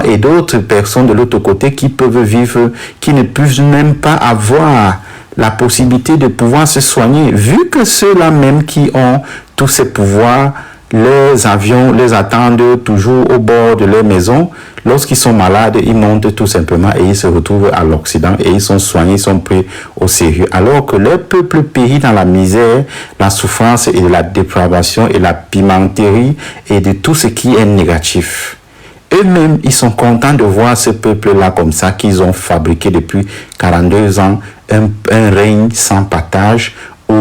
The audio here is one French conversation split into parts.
et d'autres personnes de l'autre côté qui peuvent vivre, qui ne peuvent même pas avoir la possibilité de pouvoir se soigner, vu que ceux-là même qui ont tous ces pouvoirs, les avions les attendent toujours au bord de leur maison. Lorsqu'ils sont malades, ils montent tout simplement et ils se retrouvent à l'Occident et ils sont soignés, ils sont pris au sérieux. Alors que leur peuple périt dans la misère, la souffrance et la dépravation et la pimenterie et de tout ce qui est négatif. Eux-mêmes, ils sont contents de voir ce peuple-là comme ça, qu'ils ont fabriqué depuis 42 ans, un règne sans partage où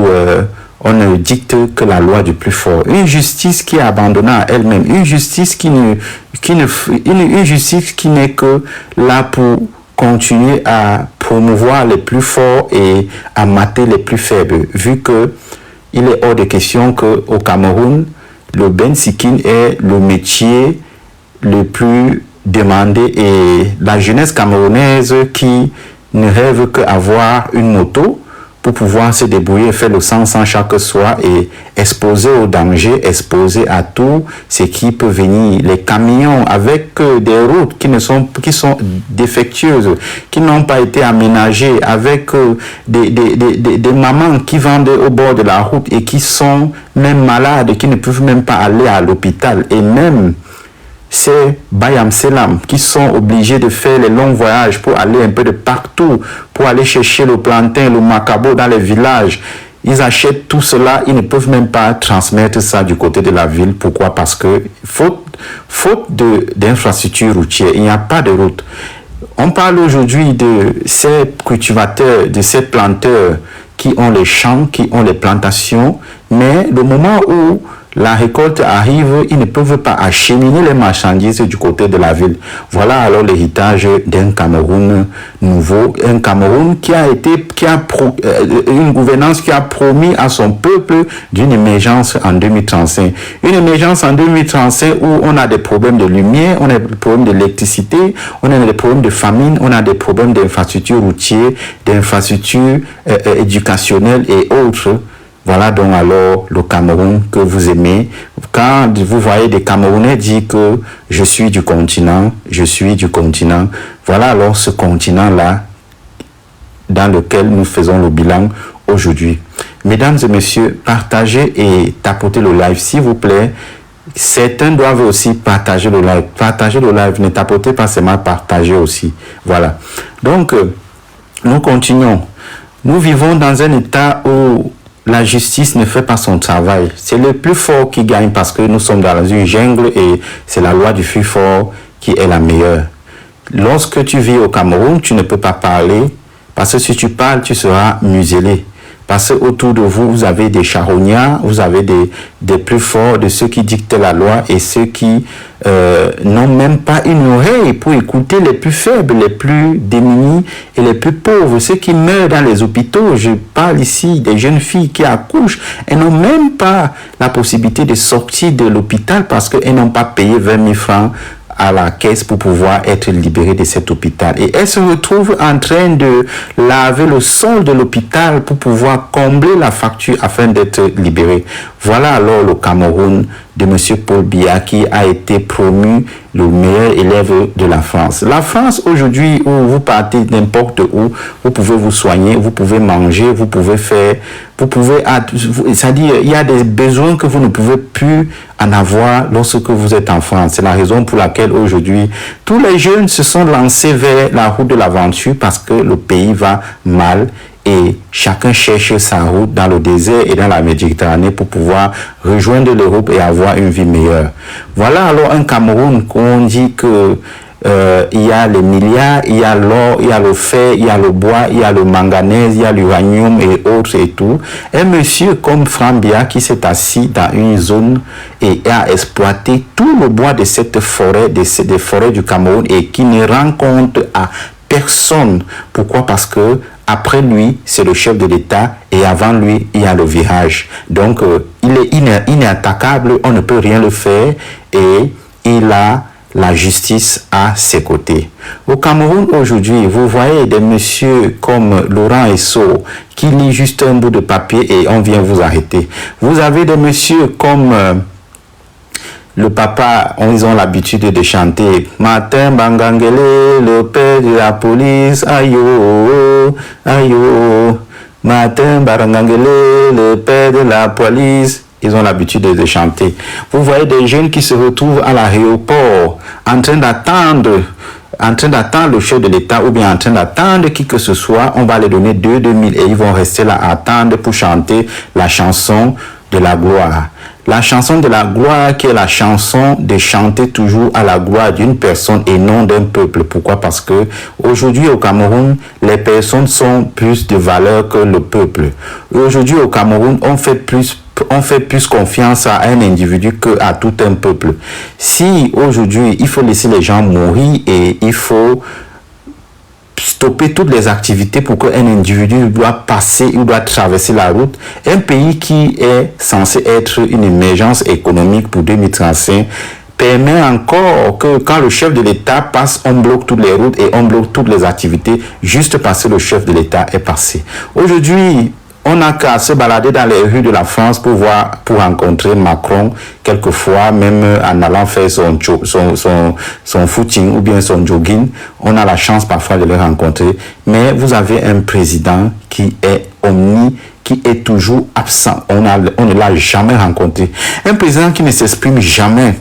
on ne dicte que la loi du plus fort. Une justice qui est abandonnée à elle-même, une justice une justice qui n'est que là pour continuer à promouvoir les plus forts et à mater les plus faibles, vu que il est hors de question qu'au Cameroun, le bensikin est le métier le plus demandé et la jeunesse camerounaise qui ne rêve qu'avoir une moto pour pouvoir se débrouiller, faire le 100 chaque soir et exposer au danger, exposer à tout ce qui peut venir. Les camions avec des routes qui sont défectueuses, qui n'ont pas été aménagées, avec des mamans qui vendent au bord de la route et qui sont même malades, qui ne peuvent même pas aller à l'hôpital. Et même ces Bayam Selam qui sont obligés de faire les longs voyages pour aller un peu de partout, pour aller chercher le plantain, le macabo dans les villages. Ils achètent tout cela, ils ne peuvent même pas transmettre ça du côté de la ville. Pourquoi? Parce que faute d'infrastructures routières, il n'y a pas de route. On parle aujourd'hui de ces cultivateurs, de ces planteurs qui ont les champs, qui ont les plantations, mais le moment où la récolte arrive, ils ne peuvent pas acheminer les marchandises du côté de la ville. Voilà alors l'héritage d'un Cameroun nouveau, un Cameroun une gouvernance qui a promis à son peuple d'une émergence en 2035. Une émergence en 2035 où on a des problèmes de lumière, on a des problèmes d'électricité, on a des problèmes de famine, on a des problèmes d'infrastructures routières, d'infrastructures éducationnelles et autres. Voilà donc alors le Cameroun que vous aimez. Quand vous voyez des Camerounais dire que je suis du continent, voilà alors ce continent-là dans lequel nous faisons le bilan aujourd'hui. Mesdames et messieurs, partagez et tapotez le live s'il vous plaît. Certains doivent aussi partager le live. Partagez le live, ne tapotez pas seulement, partagez aussi. Voilà. Donc, nous continuons. Nous vivons dans un état où la justice ne fait pas son travail. C'est le plus fort qui gagne parce que nous sommes dans une jungle et c'est la loi du plus fort qui est la meilleure. Lorsque tu vis au Cameroun, tu ne peux pas parler parce que si tu parles, tu seras muselé. Parce qu'autour de vous, vous avez des charognards, vous avez des plus forts, de ceux qui dictent la loi et ceux qui n'ont même pas une oreille pour écouter les plus faibles, les plus démunis et les plus pauvres, ceux qui meurent dans les hôpitaux. Je parle ici des jeunes filles qui accouchent. Elles n'ont même pas la possibilité de sortir de l'hôpital parce qu'elles n'ont pas payé 20 000 francs à la caisse pour pouvoir être libérée de cet hôpital. Et elle se retrouve en train de laver le sol de l'hôpital pour pouvoir combler la facture afin d'être libérée. Voilà alors le Cameroun de M. Paul Biya qui a été promu le meilleur élève de la France. La France aujourd'hui où vous partez n'importe où, vous pouvez vous soigner, vous pouvez manger, vous pouvez faire, c'est-à-dire il y a des besoins que vous ne pouvez plus en avoir lorsque vous êtes en France. C'est la raison pour laquelle aujourd'hui tous les jeunes se sont lancés vers la route de l'aventure parce que le pays va mal. Et chacun cherche sa route dans le désert et dans la Méditerranée pour pouvoir rejoindre l'Europe et avoir une vie meilleure. Voilà alors un Cameroun où on dit que il y a les milliards, il y a l'or, il y a le fer, il y a le bois, il y a le manganèse, il y a l'uranium et autres et tout. Un monsieur comme Franck Biya qui s'est assis dans une zone et a exploité tout le bois de cette forêt, des forêts du Cameroun et qui ne rend compte à personne. Pourquoi? Parce que après lui, c'est le chef de l'État et avant lui, il y a le virage. Donc, il est inattaquable, on ne peut rien le faire et il a la justice à ses côtés. Au Cameroun, aujourd'hui, vous voyez des messieurs comme Laurent Esso qui lit juste un bout de papier et on vient vous arrêter. Vous avez des messieurs comme le papa, ils ont l'habitude de chanter Martin Bangangele, le père de la police, ayo, ayo. Martin Bangangele, le père de la police. Ils ont l'habitude de chanter. Vous voyez des jeunes qui se retrouvent à l'aéroport en train d'attendre le chef de l'État ou bien en train d'attendre qui que ce soit. On va les donner 2 000 et ils vont rester là à attendre pour chanter la chanson de la gloire. La chanson de la gloire qui est la chanson de chanter toujours à la gloire d'une personne et non d'un peuple. Pourquoi? Parce que aujourd'hui au Cameroun, les personnes sont plus de valeur que le peuple. Aujourd'hui au Cameroun, on fait plus confiance à un individu qu'à tout un peuple. Si aujourd'hui, il faut laisser les gens mourir et il faut stopper toutes les activités pour qu'un individu doit passer ou doit traverser la route, un pays qui est censé être une émergence économique pour 2035 permet encore que quand le chef de l'État passe, on bloque toutes les routes et on bloque toutes les activités juste parce que le chef de l'État est passé. Aujourd'hui, on n'a qu'à se balader dans les rues de la France pour rencontrer Macron, quelquefois, même en allant faire son footing ou bien son jogging. On a la chance parfois de le rencontrer. Mais vous avez un président qui est qui est toujours absent. On ne l'a jamais rencontré. Un président qui ne s'exprime jamais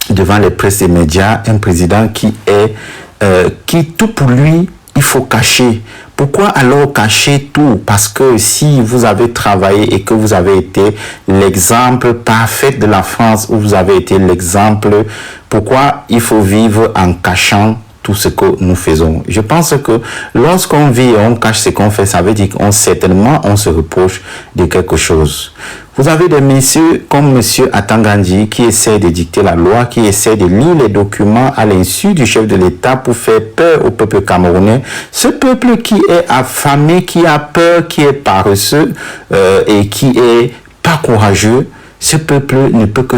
devant les presses et médias. Un président qui tout pour lui, il faut cacher. Pourquoi alors cacher tout? Parce que si vous avez travaillé et que vous avez été l'exemple parfait de la France, ou vous avez été l'exemple, pourquoi il faut vivre en cachant tout ce que nous faisons? Je pense que lorsqu'on vit et on cache ce qu'on fait, ça veut dire qu'on se reproche de quelque chose. Vous avez des messieurs comme monsieur Atangandji qui essaie de dicter la loi, qui essaie de lire les documents à l'insu du chef de l'État pour faire peur au peuple camerounais. Ce peuple qui est affamé, qui a peur, qui est paresseux et qui est pas courageux, ce peuple ne peut que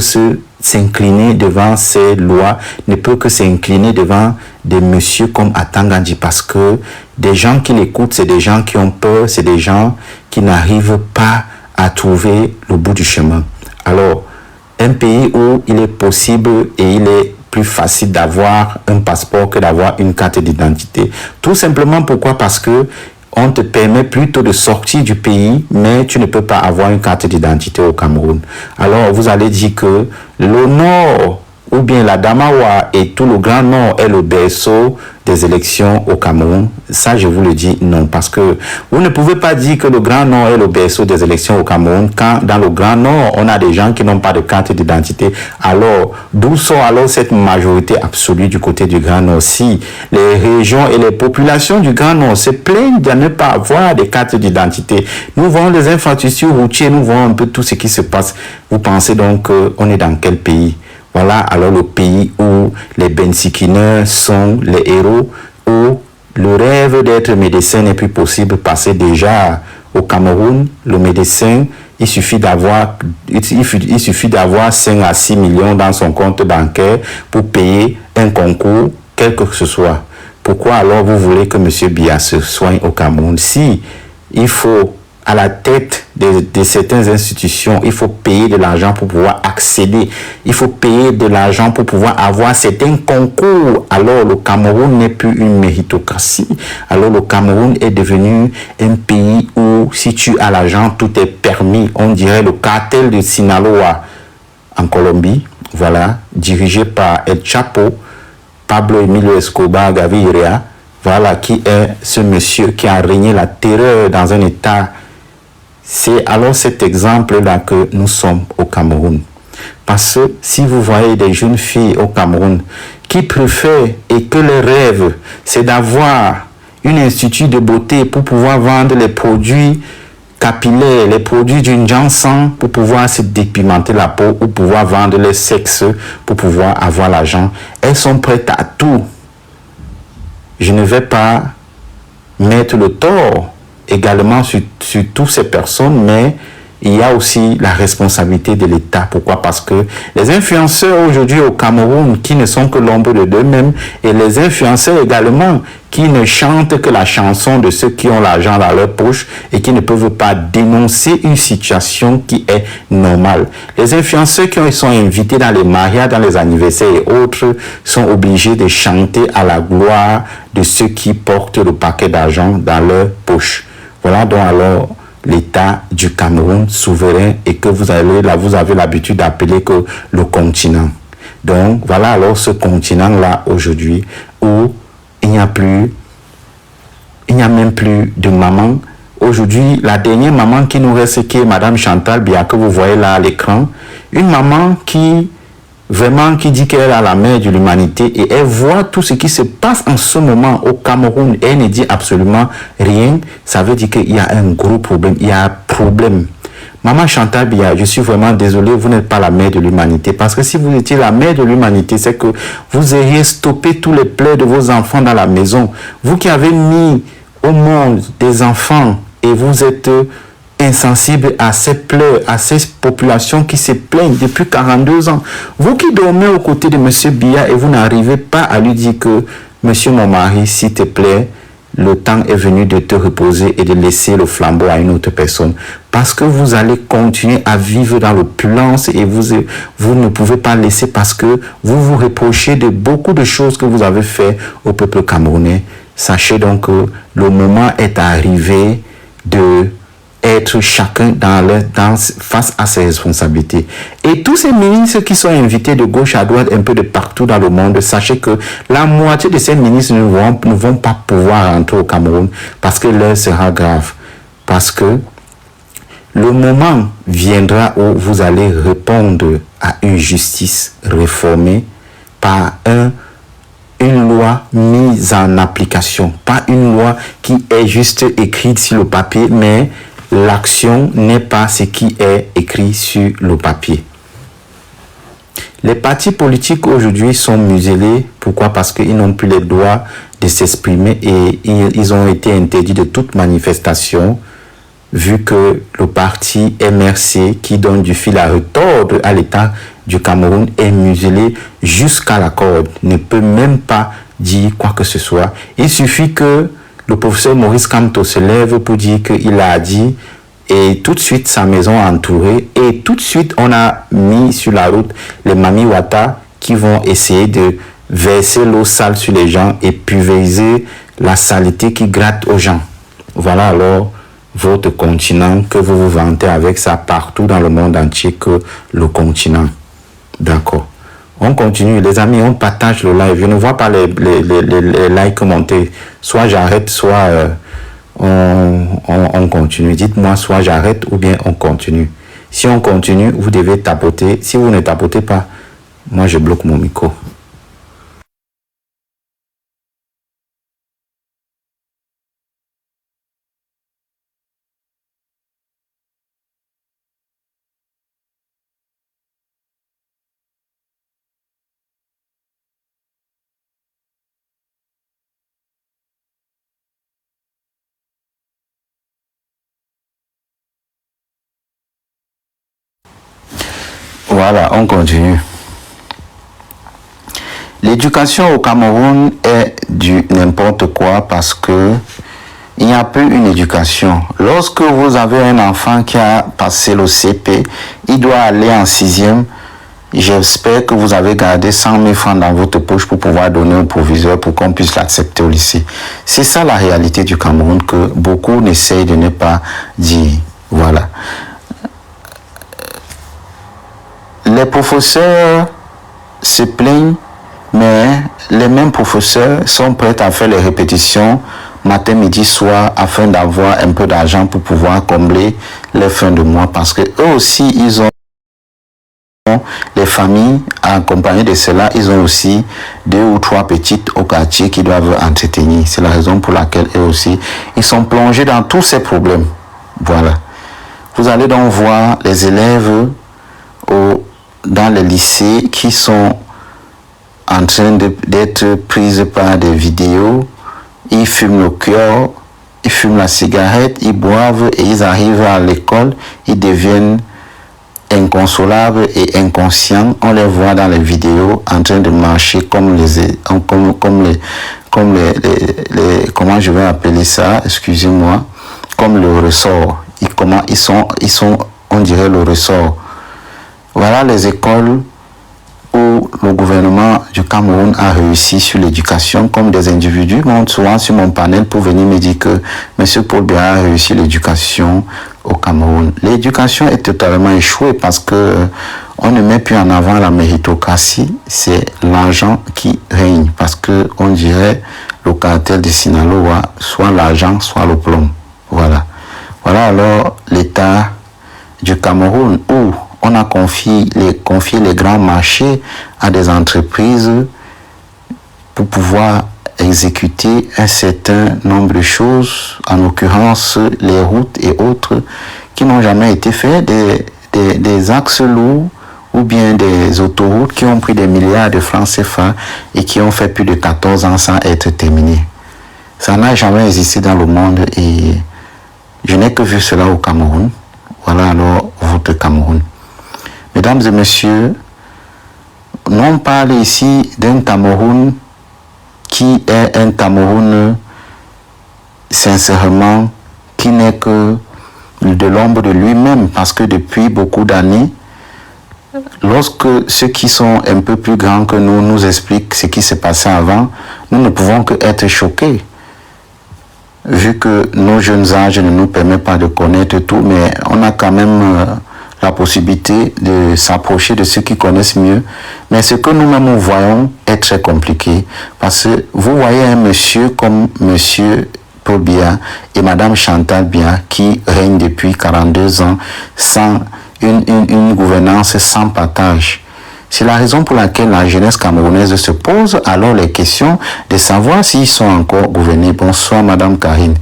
s'incliner devant ces lois, ne peut que s'incliner devant des messieurs comme Atangandji, parce que des gens qui l'écoutent, c'est des gens qui ont peur, c'est des gens qui n'arrivent pas à trouver le bout du chemin. Alors, un pays où il est possible et il est plus facile d'avoir un passeport que d'avoir une carte d'identité. Tout simplement pourquoi? Parce que on te permet plutôt de sortir du pays, mais tu ne peux pas avoir une carte d'identité au Cameroun. Alors, vous allez dire que le Nord, ou bien la Damawa et tout le Grand Nord est le berceau des élections au Cameroun. Ça, je vous le dis non, parce que vous ne pouvez pas dire que le Grand Nord est le berceau des élections au Cameroun quand dans le Grand Nord, on a des gens qui n'ont pas de carte d'identité. Alors, d'où sort alors cette majorité absolue du côté du Grand Nord? Si les régions et les populations du Grand Nord se plaignent de ne pas avoir de carte d'identité, nous voyons les infrastructures routières, nous voyons un peu tout ce qui se passe. Vous pensez donc qu'on est dans quel pays? Voilà alors le pays où les bensikineurs sont les héros, où le rêve d'être médecin n'est plus possible parce que déjà au Cameroun, le médecin, il suffit d'avoir 5 à 6 millions dans son compte bancaire pour payer un concours, quel que ce soit. Pourquoi alors vous voulez que M. Biya se soigne au Cameroun? Si il faut à la tête de certaines institutions, il faut payer de l'argent pour pouvoir accéder. Il faut payer de l'argent pour pouvoir avoir certains concours. Alors le Cameroun n'est plus une méritocratie. Alors le Cameroun est devenu un pays où si tu as l'argent, tout est permis. On dirait le cartel de Sinaloa en Colombie, voilà, dirigé par El Chapo, Pablo Emilio Escobar Gaviria, voilà, qui est ce monsieur qui a régné la terreur dans un État. C'est alors cet exemple-là que nous sommes au Cameroun. Parce que si vous voyez des jeunes filles au Cameroun qui préfèrent et que leur rêve, c'est d'avoir un institut de beauté pour pouvoir vendre les produits capillaires, les produits d'une Janssen pour pouvoir se dépigmenter la peau ou pouvoir vendre le sexe pour pouvoir avoir l'argent, elles sont prêtes à tout. Je ne vais pas mettre le tort également sur toutes ces personnes, mais il y a aussi la responsabilité de l'État. Pourquoi? Parce que les influenceurs aujourd'hui au Cameroun qui ne sont que l'ombre de d'eux-mêmes et les influenceurs également qui ne chantent que la chanson de ceux qui ont l'argent dans leur poche et qui ne peuvent pas dénoncer une situation qui est normale. Les influenceurs qui sont invités dans les mariages, dans les anniversaires et autres sont obligés de chanter à la gloire de ceux qui portent le paquet d'argent dans leur poche. Voilà donc alors l'État du Cameroun souverain et que vous avez l'habitude d'appeler que le continent. Donc voilà alors ce continent-là aujourd'hui où il n'y a même plus de maman. Aujourd'hui, la dernière maman qui nous reste, qui est Madame Chantal Biya, que vous voyez là à l'écran, une maman qui dit qu'elle est la mère de l'humanité et elle voit tout ce qui se passe en ce moment au Cameroun et elle ne dit absolument rien. Ça veut dire qu'il y a un gros problème, il y a un problème. Maman Chantal Biya, je suis vraiment désolé, vous n'êtes pas la mère de l'humanité. Parce que si vous étiez la mère de l'humanité, c'est que vous auriez stoppé tous les pleurs de vos enfants dans la maison. Vous qui avez mis au monde des enfants et vous êtes insensible à ces pleurs, à ces populations qui se plaignent depuis 42 ans. Vous qui dormez aux côtés de M. Biya et vous n'arrivez pas à lui dire que monsieur mon mari, s'il te plaît, le temps est venu de te reposer et de laisser le flambeau à une autre personne. Parce que vous allez continuer à vivre dans l'opulence et vous ne pouvez pas laisser parce que vous vous reprochez de beaucoup de choses que vous avez fait au peuple camerounais. Sachez donc que le moment est arrivé de être chacun face à ses responsabilités. Et tous ces ministres qui sont invités de gauche à droite, un peu de partout dans le monde, sachez que la moitié de ces ministres ne vont pas pouvoir rentrer au Cameroun parce que l'heure sera grave. Parce que le moment viendra où vous allez répondre à une justice réformée par une loi mise en application, pas une loi qui est juste écrite sur le papier, mais l'action n'est pas ce qui est écrit sur le papier. Les partis politiques aujourd'hui sont muselés. Pourquoi? Parce qu'ils n'ont plus les droits de s'exprimer et ils ont été interdits de toute manifestation vu que le parti MRC qui donne du fil à retordre à l'État du Cameroun est muselé jusqu'à la corde, ne peut même pas dire quoi que ce soit. Il suffit que le professeur Maurice Kamto se lève pour dire qu'il a dit et tout de suite sa maison entourée et tout de suite on a mis sur la route les Mami Wata qui vont essayer de verser l'eau sale sur les gens et pulvériser la saleté qui gratte aux gens. Voilà alors votre continent que vous vous vantez avec ça partout dans le monde entier que le continent. D'accord. On continue, les amis, on partage le live. Je ne vois pas les likes monter. Soit j'arrête, soit on continue. Dites-moi soit j'arrête ou bien on continue. Si on continue, vous devez tapoter. Si vous ne tapotez pas, moi je bloque mon micro. Voilà, on continue. L'éducation au Cameroun est du n'importe quoi parce que il n'y a plus une éducation. Lorsque vous avez un enfant qui a passé le CP, il doit aller en 6e. J'espère que vous avez gardé 100 000 francs dans votre poche pour pouvoir donner au proviseur pour qu'on puisse l'accepter au lycée. C'est ça la réalité du Cameroun que beaucoup n'essayent de ne pas dire. Voilà. Les professeurs se plaignent, mais les mêmes professeurs sont prêts à faire les répétitions matin, midi, soir afin d'avoir un peu d'argent pour pouvoir combler les fins de mois parce que eux aussi, ils ont les familles, accompagnées de cela, ils ont aussi 2 ou 3 petites au quartier qui doivent entretenir. C'est la raison pour laquelle eux aussi, ils sont plongés dans tous ces problèmes. Voilà. Vous allez donc voir les élèves dans les lycées qui sont en train d'être prises par des vidéos. Ils fument le cœur, ils fument la cigarette, ils boivent et ils arrivent à l'école, ils deviennent inconsolables et inconscients. On les voit dans les vidéos en train de marcher comme comment je vais appeler ça, excusez-moi, comme le ressort. Ils sont, on dirait le ressort. Voilà les écoles où le gouvernement du Cameroun a réussi sur l'éducation, comme des individus montent souvent sur mon panel pour venir me dire que M. Paul Biya a réussi l'éducation au Cameroun. L'éducation est totalement échouée parce que on ne met plus en avant la méritocratie, c'est l'argent qui règne, parce que on dirait le cartel de Sinaloa, soit l'argent, soit le plomb. Voilà. Voilà alors l'état du Cameroun où on a confié les grands marchés à des entreprises pour pouvoir exécuter un certain nombre de choses, en l'occurrence les routes et autres, qui n'ont jamais été faites, des axes lourds ou bien des autoroutes qui ont pris des milliards de francs CFA et qui ont fait plus de 14 ans sans être terminés. Ça n'a jamais existé dans le monde et je n'ai que vu cela au Cameroun. Voilà alors votre Cameroun. Mesdames et messieurs, on parle ici d'un Cameroun qui est un Cameroun, sincèrement, qui n'est que de l'ombre de lui-même, parce que depuis beaucoup d'années, lorsque ceux qui sont un peu plus grands que nous nous expliquent ce qui s'est passé avant, nous ne pouvons que être choqués. Vu que nos jeunes âges ne nous permettent pas de connaître tout, mais on a quand même la possibilité de s'approcher de ceux qui connaissent mieux. Mais ce que nous-mêmes voyons est très compliqué. Parce que vous voyez un monsieur comme monsieur Paul Biya et madame Chantal Biya qui règnent depuis 42 ans sans une gouvernance sans partage. C'est la raison pour laquelle la jeunesse camerounaise se pose alors les questions de savoir s'ils sont encore gouvernés. Bonsoir madame Karine.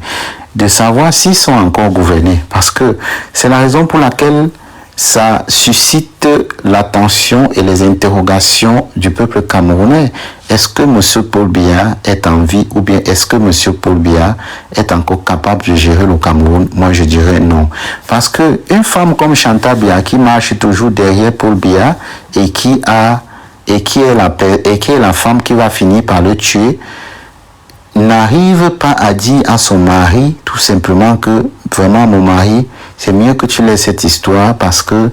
De savoir s'ils sont encore gouvernés. Parce que c'est la raison pour laquelle ça suscite l'attention et les interrogations du peuple camerounais. Est-ce que M. Paul Biya est en vie ou bien est-ce que M. Paul Biya est encore capable de gérer le Cameroun? Moi, je dirais non. Parce que une femme comme Chantal Biya qui marche toujours derrière Paul Biya et qui est la femme qui va finir par le tuer, n'arrive pas à dire à son mari tout simplement que vraiment mon mari, c'est mieux que tu laisses cette histoire parce que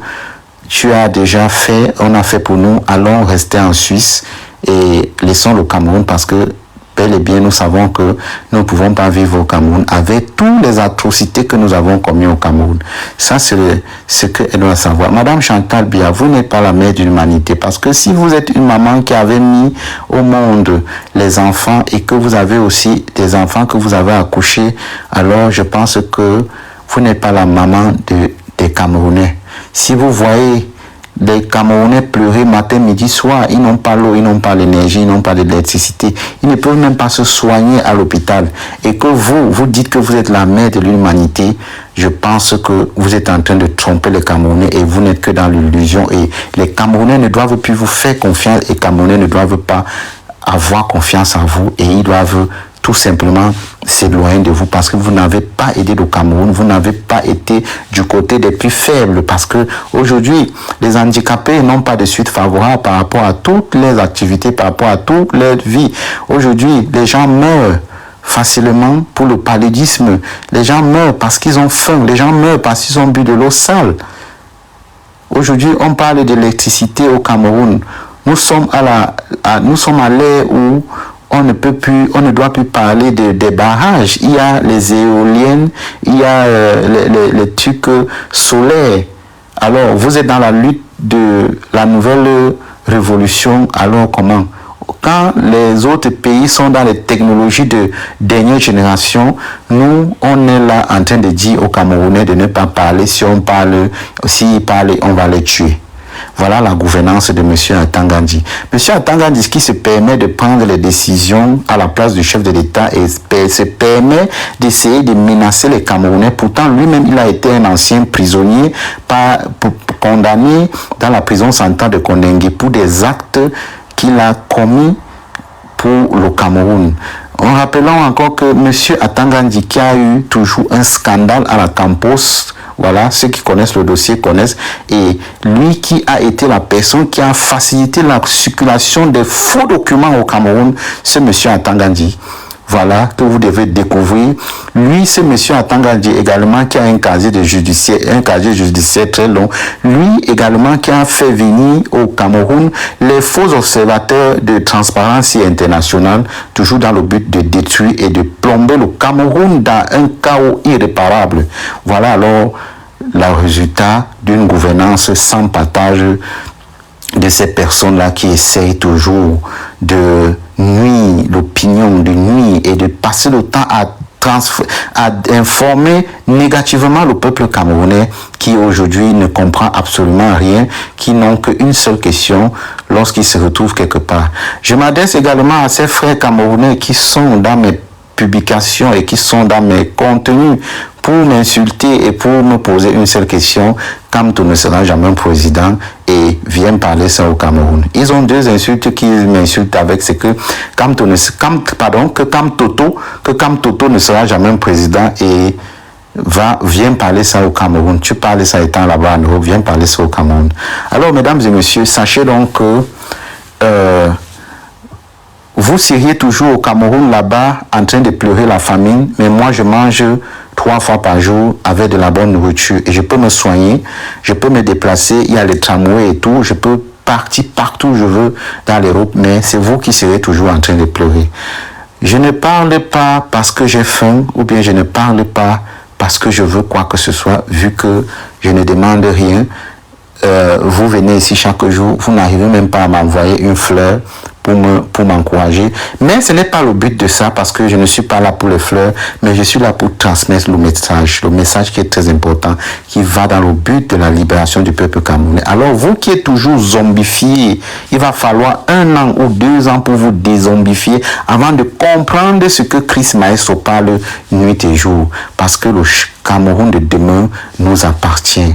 tu as déjà fait, on a fait pour nous, allons rester en Suisse et laissons le Cameroun parce que bel et bien nous savons que nous ne pouvons pas vivre au Cameroun avec toutes les atrocités que nous avons commises au Cameroun. Ça, c'est ce qu'elle doit savoir. Madame Chantal Biya, vous n'êtes pas la mère de l'humanité parce que si vous êtes une maman qui avait mis au monde les enfants et que vous avez aussi des enfants que vous avez accouchés, alors je pense que vous n'êtes pas la maman des Camerounais. Si vous voyez les Camerounais pleurer matin, midi, soir, ils n'ont pas l'eau, ils n'ont pas l'énergie, ils n'ont pas d'électricité, ils ne peuvent même pas se soigner à l'hôpital. Et que vous dites que vous êtes la mère de l'humanité, je pense que vous êtes en train de tromper les Camerounais et vous n'êtes que dans l'illusion. Et les Camerounais ne doivent plus vous faire confiance et les Camerounais ne doivent pas avoir confiance en vous et ils doivent tout simplement s'éloigner de vous parce que vous n'avez pas aidé le Cameroun, vous n'avez pas été du côté des plus faibles parce que aujourd'hui, les handicapés n'ont pas de suite favorable par rapport à toutes les activités, par rapport à toute leur vie. Aujourd'hui, les gens meurent facilement pour le paludisme, les gens meurent parce qu'ils ont faim, les gens meurent parce qu'ils ont bu de l'eau sale. Aujourd'hui, on parle d'électricité au Cameroun. Nous sommes à l'ère où on ne doit plus parler des barrages. Il y a les éoliennes, il y a les trucs solaires. Alors, vous êtes dans la lutte de la nouvelle révolution, alors comment? Quand les autres pays sont dans les technologies de dernière génération, nous, on est là en train de dire aux Camerounais de ne pas parler. S'ils parlent, on va les tuer. Voilà la gouvernance de M. Atangandi. M. Atangandi qui se permet de prendre les décisions à la place du chef de l'État et se permet d'essayer de menacer les Camerounais. Pourtant, lui-même, il a été un ancien prisonnier condamné dans la prison centrale de Kondengui pour des actes qu'il a commis pour le Cameroun. En rappelant encore que M. Atangandi, qui a eu toujours un scandale à la Campos, voilà, ceux qui connaissent le dossier connaissent, et lui qui a été la personne qui a facilité la circulation des faux documents au Cameroun, c'est M. Atangandi. Voilà, que vous devez découvrir. Lui, c'est M. Atangandi également qui a un casier judiciaire très long. Lui également qui a fait venir au Cameroun les faux observateurs de Transparency International, toujours dans le but de détruire et de plomber le Cameroun dans un chaos irréparable. Voilà alors le résultat d'une gouvernance sans partage de ces personnes-là qui essayent toujours de nuire l'opinion, de nuire et de passer le temps à informer négativement le peuple camerounais qui aujourd'hui ne comprend absolument rien, qui n'ont qu'une seule question lorsqu'ils se retrouvent quelque part. Je m'adresse également à ces frères camerounais qui sont dans mes publications et qui sont dans mes contenus pour m'insulter et pour me poser une seule question: Kamto ne sera jamais un président et viens parler ça au Cameroun. Ils ont deux insultes qu'ils m'insultent avec, c'est que Kam Toto ne sera jamais un président et viens parler ça au Cameroun. Tu parles ça étant là-bas en Europe, viens parler ça au Cameroun. Alors, mesdames et messieurs, sachez donc que vous seriez toujours au Cameroun là-bas en train de pleurer la famine, mais moi je mange 3 fois par jour avec de la bonne nourriture et je peux me soigner, je peux me déplacer, il y a les tramways et tout, je peux partir partout où je veux dans l'Europe, mais c'est vous qui serez toujours en train de pleurer. Je ne parle pas parce que j'ai faim ou bien je ne parle pas parce que je veux quoi que ce soit, vu que je ne demande rien. Vous venez ici chaque jour, vous n'arrivez même pas à m'envoyer une fleur pour m'encourager. Mais ce n'est pas le but de ça, parce que je ne suis pas là pour les fleurs, mais je suis là pour transmettre le message qui est très important, qui va dans le but de la libération du peuple camerounais. Alors vous qui êtes toujours zombifiés, il va falloir 1 an ou 2 ans pour vous dézombifier avant de comprendre ce que Chris Maestro parle nuit et jour, parce que le Cameroun de demain nous appartient.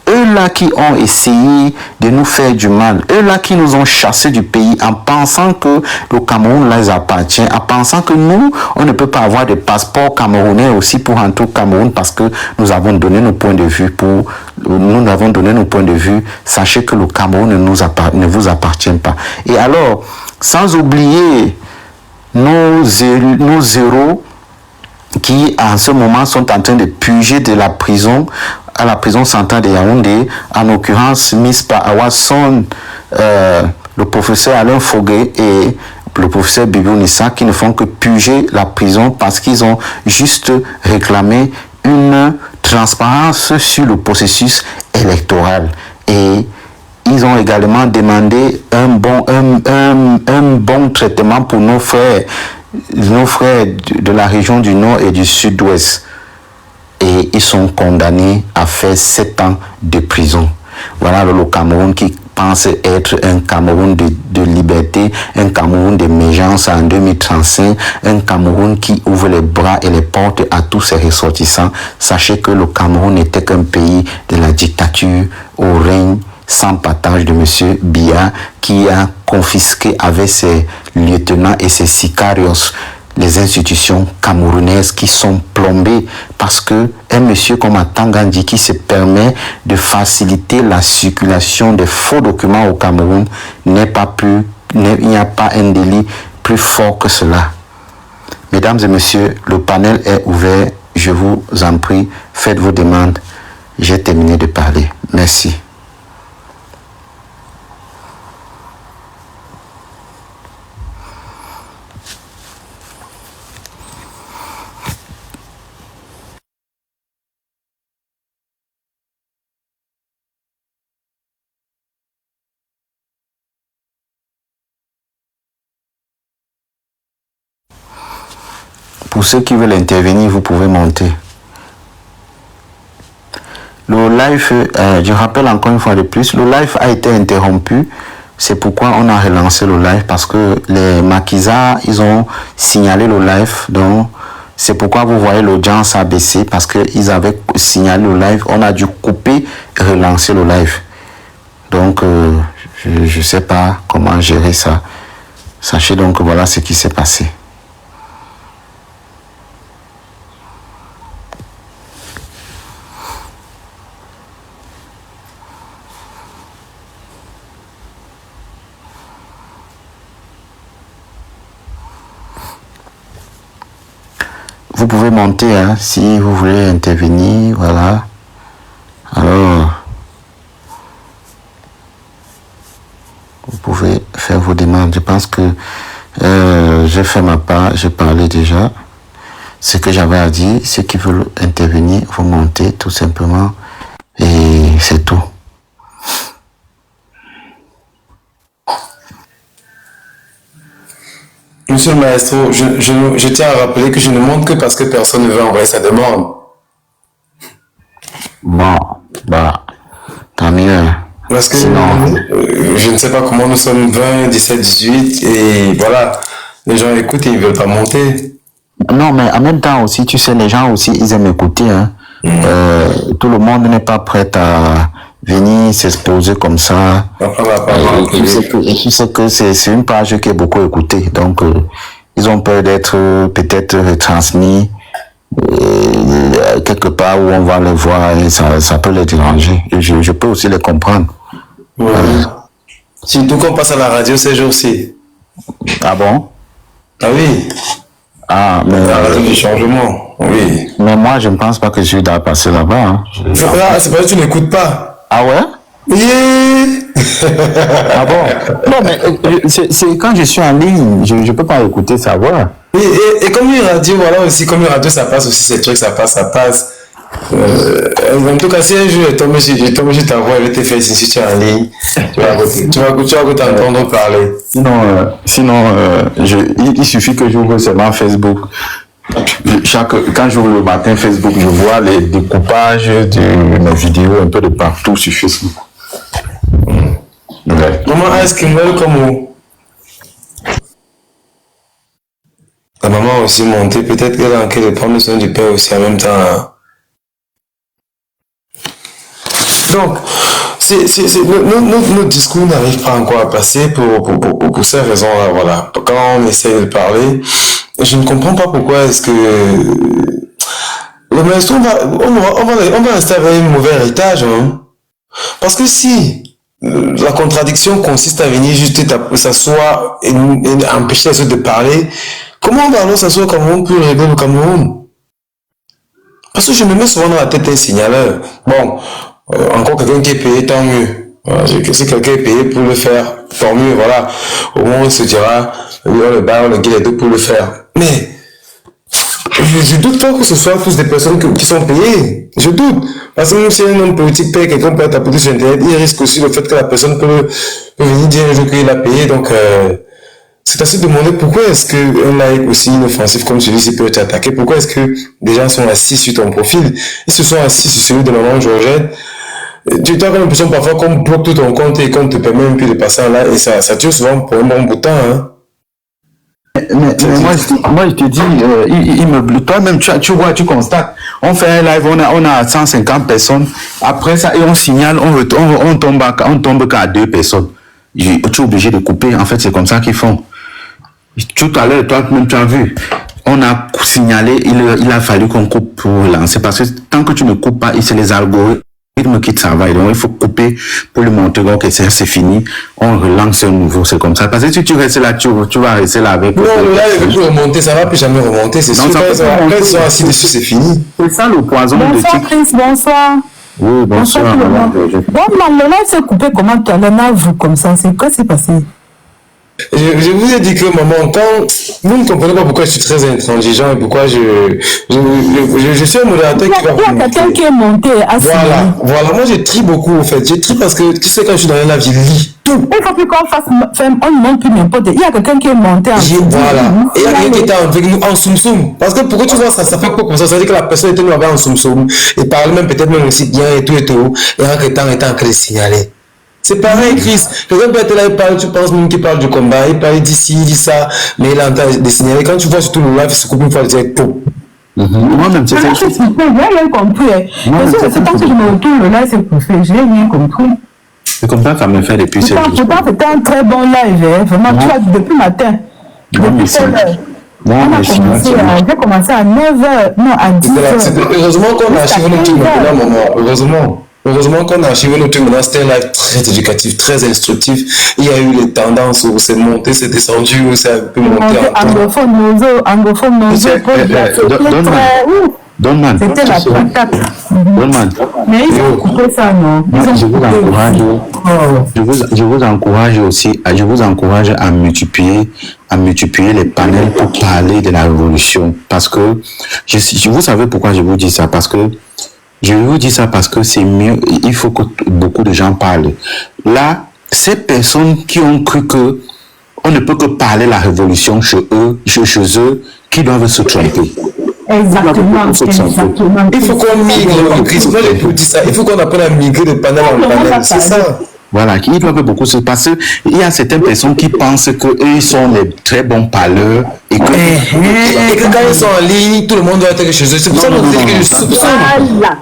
Eux là qui ont essayé de nous faire du mal, eux là qui nous ont chassés du pays en pensant que le Cameroun les appartient, en pensant que nous, on ne peut pas avoir de passeport camerounais aussi pour entrer au Cameroun parce que nous avons donné nos points de vue Sachez que le Cameroun ne vous appartient pas. Et alors, sans oublier nos héros qui en ce moment sont en train de purger de la prison, à la prison centrale de Yaoundé, en l'occurrence mise par Awasson, le professeur Alain Foguet et le professeur Bibi Nissa, qui ne font que purger la prison parce qu'ils ont juste réclamé une transparence sur le processus électoral. Et ils ont également demandé un bon traitement pour nos frères de la région du Nord et du Sud-Ouest. Et ils sont condamnés à faire 7 ans de prison. Voilà le Cameroun qui pense être un Cameroun de liberté, un Cameroun d'émergence en 2035, un Cameroun qui ouvre les bras et les portes à tous ses ressortissants. Sachez que le Cameroun n'était qu'un pays de la dictature au règne sans partage de M. Biya, qui a confisqué avec ses lieutenants et ses sicarios les institutions camerounaises qui sont plombées parce que un monsieur comme Atangandi qui se permet de faciliter la circulation des faux documents au Cameroun il n'y a pas un délit plus fort que cela. Mesdames et messieurs, le panel est ouvert. Je vous en prie, faites vos demandes. J'ai terminé de parler. Merci. Pour ceux qui veulent intervenir, vous pouvez monter. Le live, je rappelle encore une fois de plus, le live a été interrompu. C'est pourquoi on a relancé le live, parce que les maquisards, ils ont signalé le live. Donc, c'est pourquoi vous voyez l'audience a baissé, parce qu'ils avaient signalé le live. On a dû couper et relancer le live. Donc, je ne sais pas comment gérer ça. Sachez donc que voilà ce qui s'est passé. vous pouvez monter, hein, si vous voulez intervenir, voilà. Alors, vous pouvez faire vos demandes. Je pense que j'ai fait ma part, j'ai parlé déjà. Ce que j'avais à dire, ceux qui veulent intervenir, vous montez tout simplement. Et c'est tout. Monsieur le maestro, je tiens à rappeler que je ne monte que parce que personne ne veut envoyer sa demande. Bon, bah, tant mieux. Parce que Sinon, je ne sais pas comment nous sommes 20, 17, 18 et voilà, les gens écoutent et ils ne veulent pas monter. non, mais en même temps aussi, tu sais, les gens aussi, ils aiment écouter. Hein. Tout le monde n'est pas prêt à venir s'exposer comme ça. Après, on va pas voir en privé. Tu sais que c'est une page qui est beaucoup écoutée. Donc, ils ont peur d'être peut-être retransmis quelque part où on va les voir et ça peut les déranger. Et je peux aussi les comprendre. Ouais. Surtout qu'on passe à la radio ces jours-ci. Ah bon? Ah oui, Ah, mais, la radio du changement, oui. mais moi, je ne pense pas que je dois passer là-bas. Hein. C'est pas que tu n'écoutes pas. Ah ouais? Yeah. Ah bon? Non, mais c'est quand je suis en ligne, je ne peux pas écouter sa voix. Et comme une radio, voilà aussi, comme une radio, ça passe aussi, ces trucs, ça passe. En tout cas, si un jour je tombe sur ta voix, je vais te faire si tu es en ligne, tu vas t'entendre parler. Sinon, il suffit que j'ouvre seulement Facebook. Quand j'ouvre le matin Facebook, je vois les découpages de mes vidéos un peu de partout sur Facebook. Ouais. Maman, est-ce que welcome? La maman a aussi monté, peut-être qu'elle a envie de prendre soin du père aussi en même temps. Hein. Donc, notre discours n'arrive pas encore à passer pour ces raisons-là, voilà. Quand on essaie de parler, je ne comprends pas pourquoi est-ce que le maestro, on va rester avec un mauvais héritage, hein. Parce que si la contradiction consiste à venir juste s'asseoir et empêcher les autres de parler, comment on va alors s'asseoir au Cameroun pour régler le Cameroun? Parce que je me mets souvent dans la tête un signaleur. Bon, encore quelqu'un qui est payé, tant mieux. Voilà, si quelqu'un est payé pour le faire, tant mieux, voilà. Au moins on se dira, oui, on le bat, on le guide les deux pour le faire. Mais je doute pas que ce soit tous des personnes qui sont payées. Je doute. Parce que même si un homme politique paye quelqu'un pour taper sur Internet, il risque aussi le fait que la personne peut venir dire un jour qu'il a payé. Donc, c'est à se demander pourquoi est-ce qu'un like aussi inoffensif comme celui-ci peut être attaqué. Pourquoi est-ce que des gens sont assis sur ton profil? Ils se sont assis sur celui de maman Georgette. Tu as l'impression parfois qu'on bloque tout ton compte et qu'on te permet même plus de passer en là. Et ça tue souvent pour un bon bout de temps, hein. Mais moi, je te dis, toi-même, tu vois, tu constates. On fait un live, on a 150 personnes. Après ça, et on signale, on tombe qu'à 2 personnes. Tu es obligé de couper. En fait, c'est comme ça qu'ils font. Tout à l'heure, toi-même, tu as vu. On a signalé, il a fallu qu'on coupe pour lancer. Parce que tant que tu ne coupes pas, c'est les algorithmes qui travaillent. Donc, il faut couper pour lui montrer que c'est fini. On relance un nouveau. C'est comme ça. Parce que si tu restes là, tu vas rester là avec. Non, là, il ne veut plus remonter. Ça ne va plus jamais remonter. C'est sûr. Quand ils sont assis dessus, c'est fini. C'est ça le poison de Bonsoir, Chris. Bonsoir. Oui, bonsoir. Bon, le live s'est coupé comment tu as l'air vous comme ça? C'est quoi s'est passé? Je vous ai dit que, maman, quand vous ne comprenez pas pourquoi je suis très intransigeant et pourquoi je suis un modérateur qui va Il y a quelqu'un qui est monté à Voilà, moi je trie beaucoup en fait. Je trie parce que tu sais, quand je suis dans un live, je lis tout. Il faut plus qu'on fasse, on ne monte plus n'importe. Il y a quelqu'un qui est monté en Voilà. Et il y a quelqu'un qui était avec nous en soum-soum. Parce que pourquoi tu vois ça fait quoi comme ça? Ça veut dire que la personne était nous là-bas en soum-soum et parlait même peut-être même aussi bien et tout. Et en quelque temps, était en train de signaler. C'est pareil, Chris. Quelqu'un peut être là, il parle, tu penses même qu'il parle du combat, il parle d'ici, il dit ça, mais il est en train de signaler. Quand tu vois surtout le live, il se coupe une fois, il dit tout. Moi-même, c'est ça. J'ai rien compris. C'est tant que je me retourne, le live s'est coupé. Je n'ai rien compris. C'est comme ça que ça me fait depuis ce jour. Pourtant, c'était un très bon live. Vraiment, tu vois, depuis matin. Depuis 7 heures. J'ai commencé à 9h, non, à 10h. Heureusement qu'on a acheté notre truc maintenant, maman. Heureusement. Heureusement qu'on a archivé notre truc, maintenant c'était un live très éducatif, très instructif. Il y a eu les tendances où c'est monté, c'est descendu, où c'est un peu monté en anglophone, Donne-man. C'était la patate. Donne-man. Mais ils ont coupé ça, non? Je vous encourage aussi, je vous encourage à multiplier les panels pour parler de la révolution. Parce que, vous savez pourquoi je vous dis ça? Parce que, je vous dis ça parce que c'est mieux, il faut que beaucoup de gens parlent. Là, ces personnes qui ont cru que on ne peut que parler la révolution chez eux, qui doivent se tromper. Exactement. Il faut qu'on migre, il faut qu'on apprenne à migrer de panel en panel, c'est ça. Voilà, ils doivent beaucoup se passer. Il y a certaines personnes qui pensent qu'eux, ils sont les très bons parleurs et que quand ils sont en ligne, tout le monde doit être chez eux. C'est pour ça que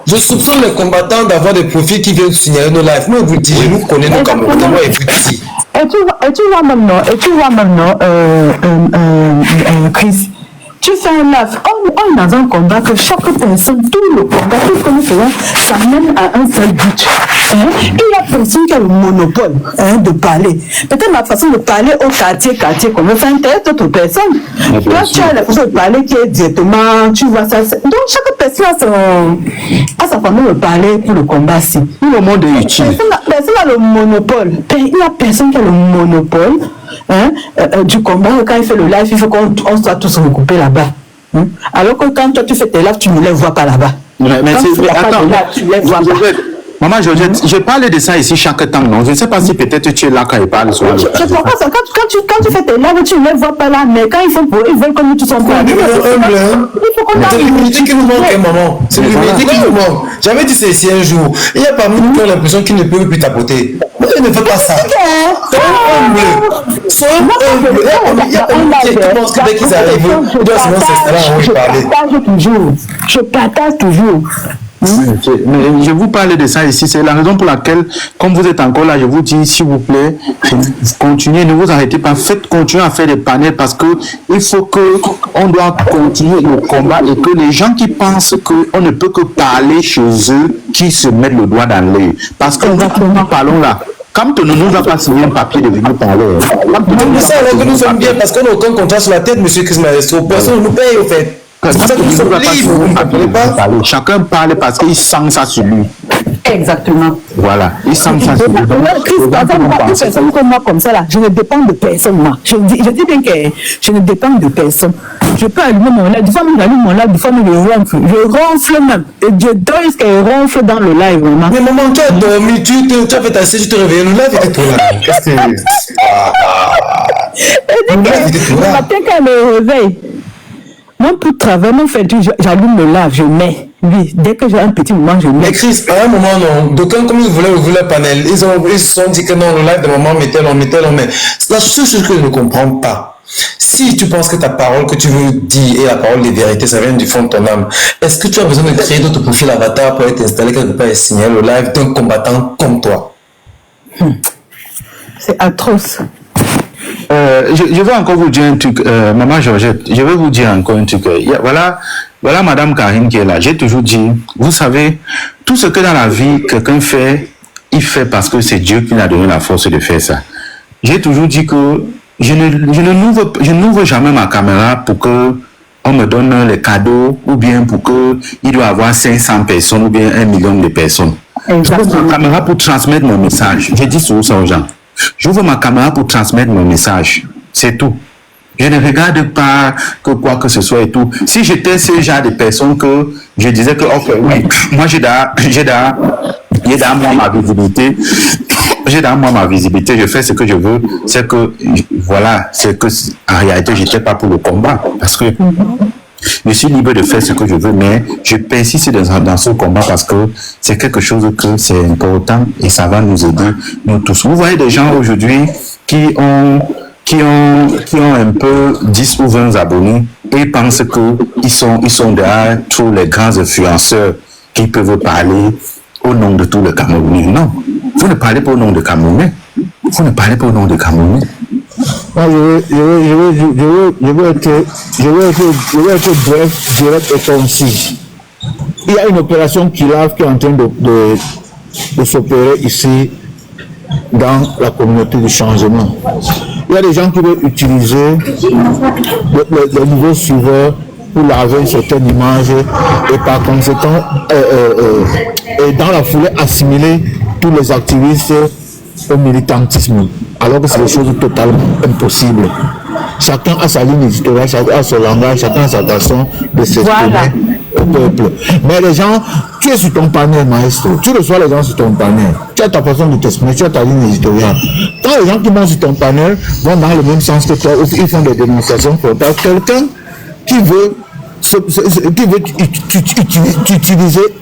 je soupçonne les combattants d'avoir des profils qui viennent signaler nos lives. Moi, je vous dis, je nous connais nos Camerounais, moi, et vous dis. Et tu vois maintenant, Chris, tu fais un live, on est dans un combat que chaque personne, tout le combat, tout ce que nous faisons, ça mène à un seul but. Il y a personne qui a le monopole de parler. Peut-être la façon de parler au quartier, comme on fait intéresse d'autres personnes. Toi, tu as la façon de parler qui est directement, tu vois ça. Donc, chaque personne a sa façon de parler pour le combat-ci. Le monde est utile. Personne n'a le monopole. Il n'y a personne qui a le monopole du combat. Quand il fait le live, il faut qu'on soit tous regroupés là-bas. Alors que quand toi tu fais tes lives, tu ne les vois pas là-bas. Tu les vois pas. Maman, je parle de ça ici chaque temps, non? Je ne sais pas si peut-être tu es là quand il parle. Je ne vois pas ça. Quand tu fais tes lives, tu ne les vois pas là. Mais quand ils veulent que nous tous sommes pas. Il faut qu'on c'est l'humilité qui nous manque, maman. C'est l'humilité qui nous manque. J'avais dit c'est ici un jour. Il y a parmi nous qui ont l'impression qu'ils ne peuvent plus tapoter. Moi, je ne veux pas ça. Sois humble. Il y a parmi nous qui pensent que dès qu'ils arrivent, ils doivent seulement s'installer en parler. Je partage toujours. Mais je vous parle de ça ici, c'est la raison pour laquelle, comme vous êtes encore là, je vous dis, s'il vous plaît, continuez, ne vous arrêtez pas, continuez à faire des panels parce que il faut on doit continuer le combat et que les gens qui pensent qu'on ne peut que parler chez eux, qui se mettent le doigt dans l'œil. Parce que nous parlons là. Quand on ne nous a pas signé un papier de venir parler. Nous savons que nous sommes bien parce qu'on n'a aucun contrat sur la tête, monsieur Chris Maestro. Personne ne nous paye au fait. Chacun parle parce qu'il sent ça sur lui. Exactement. Voilà, il sent ça sur lui. Moi, comme ça, là, je ne dépends de personne. Moi. Je dis bien que je ne dépends de personne. Je peux allumer mon live, des fois, j'allume mon live, des fois, je ronfle même. Et Dieu donne ce qu'elle ronfle dans le live. Vraiment. Mais maman, tu as dormi, tu as fait ta sieste, tu te réveilles, le live était trop là. Qu'est-ce que le matin, quand elle me réveille, même pour travailler, j'allume le live, je mets. Oui, dès que j'ai un petit moment, je mets. Mais Chris, à un moment, non. D'aucuns, comme ils voulaient ouvrir le panel, ils se sont dit que non, le live de maman, mettez. C'est la seule chose que je ne comprends pas. Si tu penses que ta parole que tu veux dire et la parole des vérités, ça vient du fond de ton âme, est-ce que tu as besoin de créer d'autres profils avatar pour être installé quelque part et signer le live d'un combattant comme toi? C'est atroce. Je vais encore vous dire un truc, maman Georgette, je vais vous dire encore un truc. Voilà Madame Karine qui est là. J'ai toujours dit, vous savez, tout ce que dans la vie quelqu'un fait, il fait parce que c'est Dieu qui lui a donné la force de faire ça. J'ai toujours dit que je n'ouvre jamais ma caméra pour que on me donne les cadeaux ou bien pour que il doit avoir 500 personnes ou bien 1 million de personnes. J'ouvre ma caméra pour transmettre mon message. J'ai dit souvent ça aux gens. J'ouvre ma caméra pour transmettre mon message. C'est tout. Je ne regarde pas que quoi que ce soit et tout. Si j'étais ce genre de personne que je disais que, ok, oui, moi j'ai dans moi ma visibilité. J'ai dans moi ma visibilité, je fais ce que je veux. C'est que, voilà, c'est que, en réalité, j'étais pas pour le combat. Parce que, je suis libre de faire ce que je veux, mais je persiste dans ce combat parce que c'est quelque chose que c'est important et ça va nous aider, nous tous. Vous voyez des gens aujourd'hui qui ont un peu 10 ou 20 abonnés et ils pensent qu'ils sont derrière tous les grands influenceurs qui peuvent parler au nom de tous les Camerounais. Non, vous ne parlez pas au nom des Camerounais. Vous ne parlez pas au nom des Camerounais. Je vais être bref, direct et concis. Il y a une opération qui est en train de s'opérer ici dans la communauté du changement. Il y a des gens qui veulent utiliser le nouveau suiveur pour laver une certaine image et par conséquent et dans la foulée assimiler tous les activistes au militantisme, alors que c'est des choses totalement impossibles. Chacun a sa ligne éditoriale, chacun a son langage, chacun a sa façon de s'exprimer au peuple. Mais les gens, tu es sur ton panel, maestro, tu reçois les gens sur ton panel, tu as ta façon de t'exprimer, tu as ta ligne éditoriale. Quand les gens qui vont sur ton panel vont dans le même sens que toi, ils font des démonstrations pour toi, quelqu'un qui veut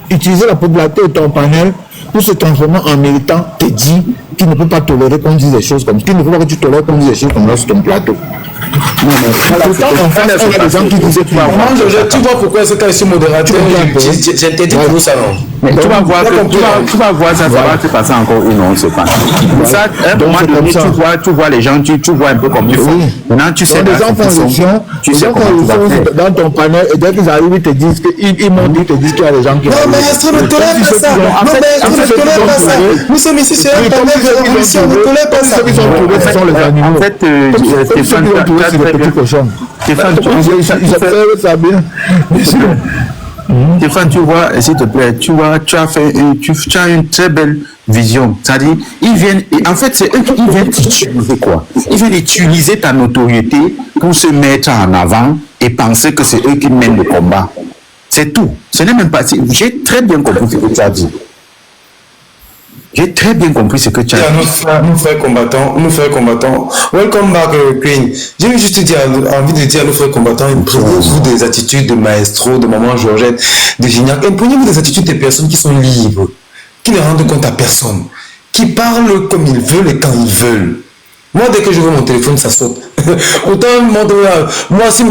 utiliser la popularité de ton panel pour se transformer en militant, te dit qu'il ne peut pas tolérer qu'on dise des choses comme ça, qu'il ne faut pas que tu tolères qu'on dise des choses comme ça sur ton plateau. Non, mais pourtant, en face, il y a des gens qui disaient tu vois pourquoi est-ce que je suis modérateur, j'interdis tout ça, non? Mais tu vas voir, ça va te passer encore une once. Ça, à un moment donné, tu vois les gens, tu vois un peu comme ils font. Maintenant, tu sais, les gens font dans ton panel, et dès qu'ils arrivent, ils te disent qu'ils m'ont dit, te disent qu'il y a des gens qui. Non, mais Astro ne tolère pas ça. Non, mais Astro ne tolère pas ça. Nous sommes ici sur un panel de révolution, on ne tolère pas ça. Ceux qui sont trouvés, ce sont les animaux. En fait, Stéphane, c'est les petits cochons. Stéphane, Stéphane, tu vois, s'il te plaît, tu as une très belle vision. C'est-à-dire, ils viennent, en fait, c'est eux qui viennent utiliser quoi? Ils viennent utiliser ta notoriété pour se mettre en avant et penser que c'est eux qui mènent le combat. C'est tout. Ce n'est même pas. J'ai très bien compris ce que tu as dit. J'ai très bien compris ce que tu as dit. Nous frères combattants, welcome back Queen. J'ai juste envie de dire à nos frères combattants, imprégnez-vous des attitudes de Maestro, de Maman Georgette, de Gignac, imprégnez-vous des attitudes des personnes qui sont libres, qui ne rendent compte à personne, qui parlent comme ils veulent et quand ils veulent. Moi, dès que je veux mon téléphone, ça saute. Autant, moi, si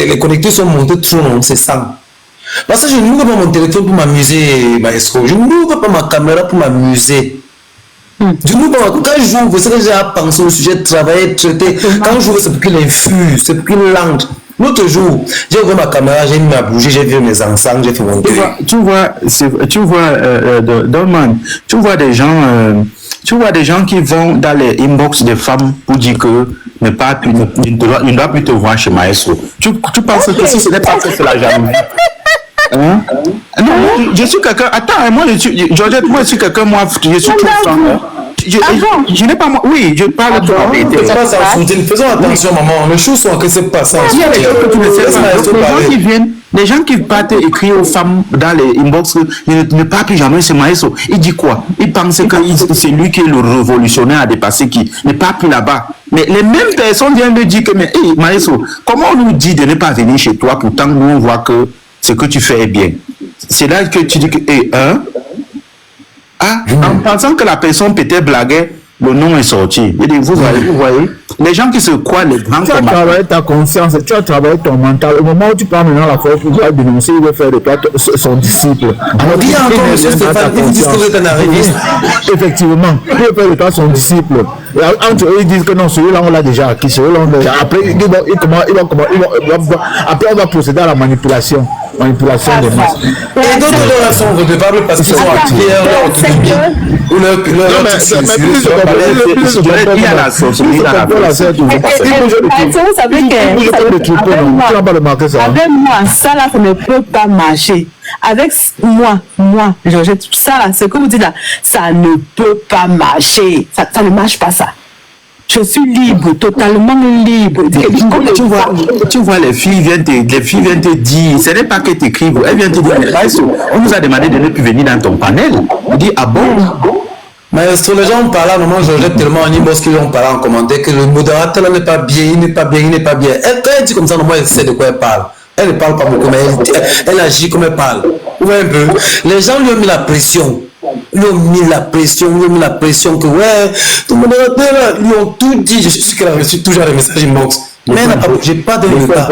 les connecteurs sont montés trop long, c'est ça. Parce que je n'ouvre pas mon téléphone pour m'amuser, maestro. Je n'ouvre pas ma caméra pour m'amuser. Je n'ouvre pas quand j'ouvre, c'est que j'ai à penser au sujet de travail, traiter. Quand j'ouvre, c'est pour qu'il infuse, c'est pour qu'il lente. L'autre jour, j'ai ouvert ma caméra, j'ai mis ma bougie, j'ai vu mes encens, j'ai fait mon truc. Tu vois, Dolman, tu vois des gens qui vont dans les inbox des femmes pour dire que il ne doit plus te voir chez Maestro. Tu penses que si ce n'est pas fait, c'est la jalousie. Hein? Non, je suis quelqu'un. Attends, moi, Georgette, moi, je suis quelqu'un, moi, je suis tout franc. Je n'ai pas moi. Oui, je parle de la vérité. Faisons attention, maman. Les choses sont que c'est pas ça. Il y a des choses que tu ne sais pas. Les gens qui partent écrire aux femmes dans les inbox, ne parlent plus jamais, c'est Maestro. Il dit quoi? Il pense que c'est lui qui est le révolutionnaire à dépasser qui ne part plus là-bas. Mais les mêmes personnes viennent de dire que, mais hey, Maestro, comment on nous dit de ne pas venir chez toi, pourtant nous on voit que ce que tu fais est bien. C'est là que tu dis que, en pensant que la personne peut-être blaguait, le nom est sorti. Vous voyez, les gens qui se croient les grands combattants. Tu as travaillé ta conscience, tu as travaillé ton mental. Au moment où tu prends maintenant la force pour dénoncer, il veut faire de toi son disciple. Alors, dis encore, monsieur Stéphane, il dit que vous êtes un arriviste. Effectivement, il veut faire de toi son disciple. Et entre eux, ils disent que non, celui-là, on l'a déjà acquis. Après, après, on va procéder à la manipulation des masses. Et d'autres leur sont redevables parce qu'ils sont activés leur autonomie. Ou leur il y a la sorcellerie dans la place. Vous savez que avec moi, ça là, ça ne peut pas marcher. Avec moi, Georgette, ça là, ce que vous dites là, ça ne peut pas marcher. Ça ne marche pas ça. Je suis libre, totalement libre. Tu vois, les filles viennent te dire, ce n'est pas qu'elles t'écrivent, elles viennent te dire, on nous a demandé de ne plus venir dans ton panel. On dit, ah bon? Maestro, les gens ont parlé à un moment, Georgette tellement en inbox qu'ils ont parlé en commentaire que le modérateur là n'est pas bien, il n'est pas bien. Quand elle dit comme ça, normalement, elle sait de quoi elle parle. Elle ne parle pas beaucoup, mais elle agit comme elle parle. Vous voyez un peu? Les gens lui ont mis la pression. Ils ont mis la pression que ouais, tout le monde ils ont tout dit. Je suis sûr qu'elle a reçu toujours les messages inbox. Mais elle n'a pas bougé, pas de retard.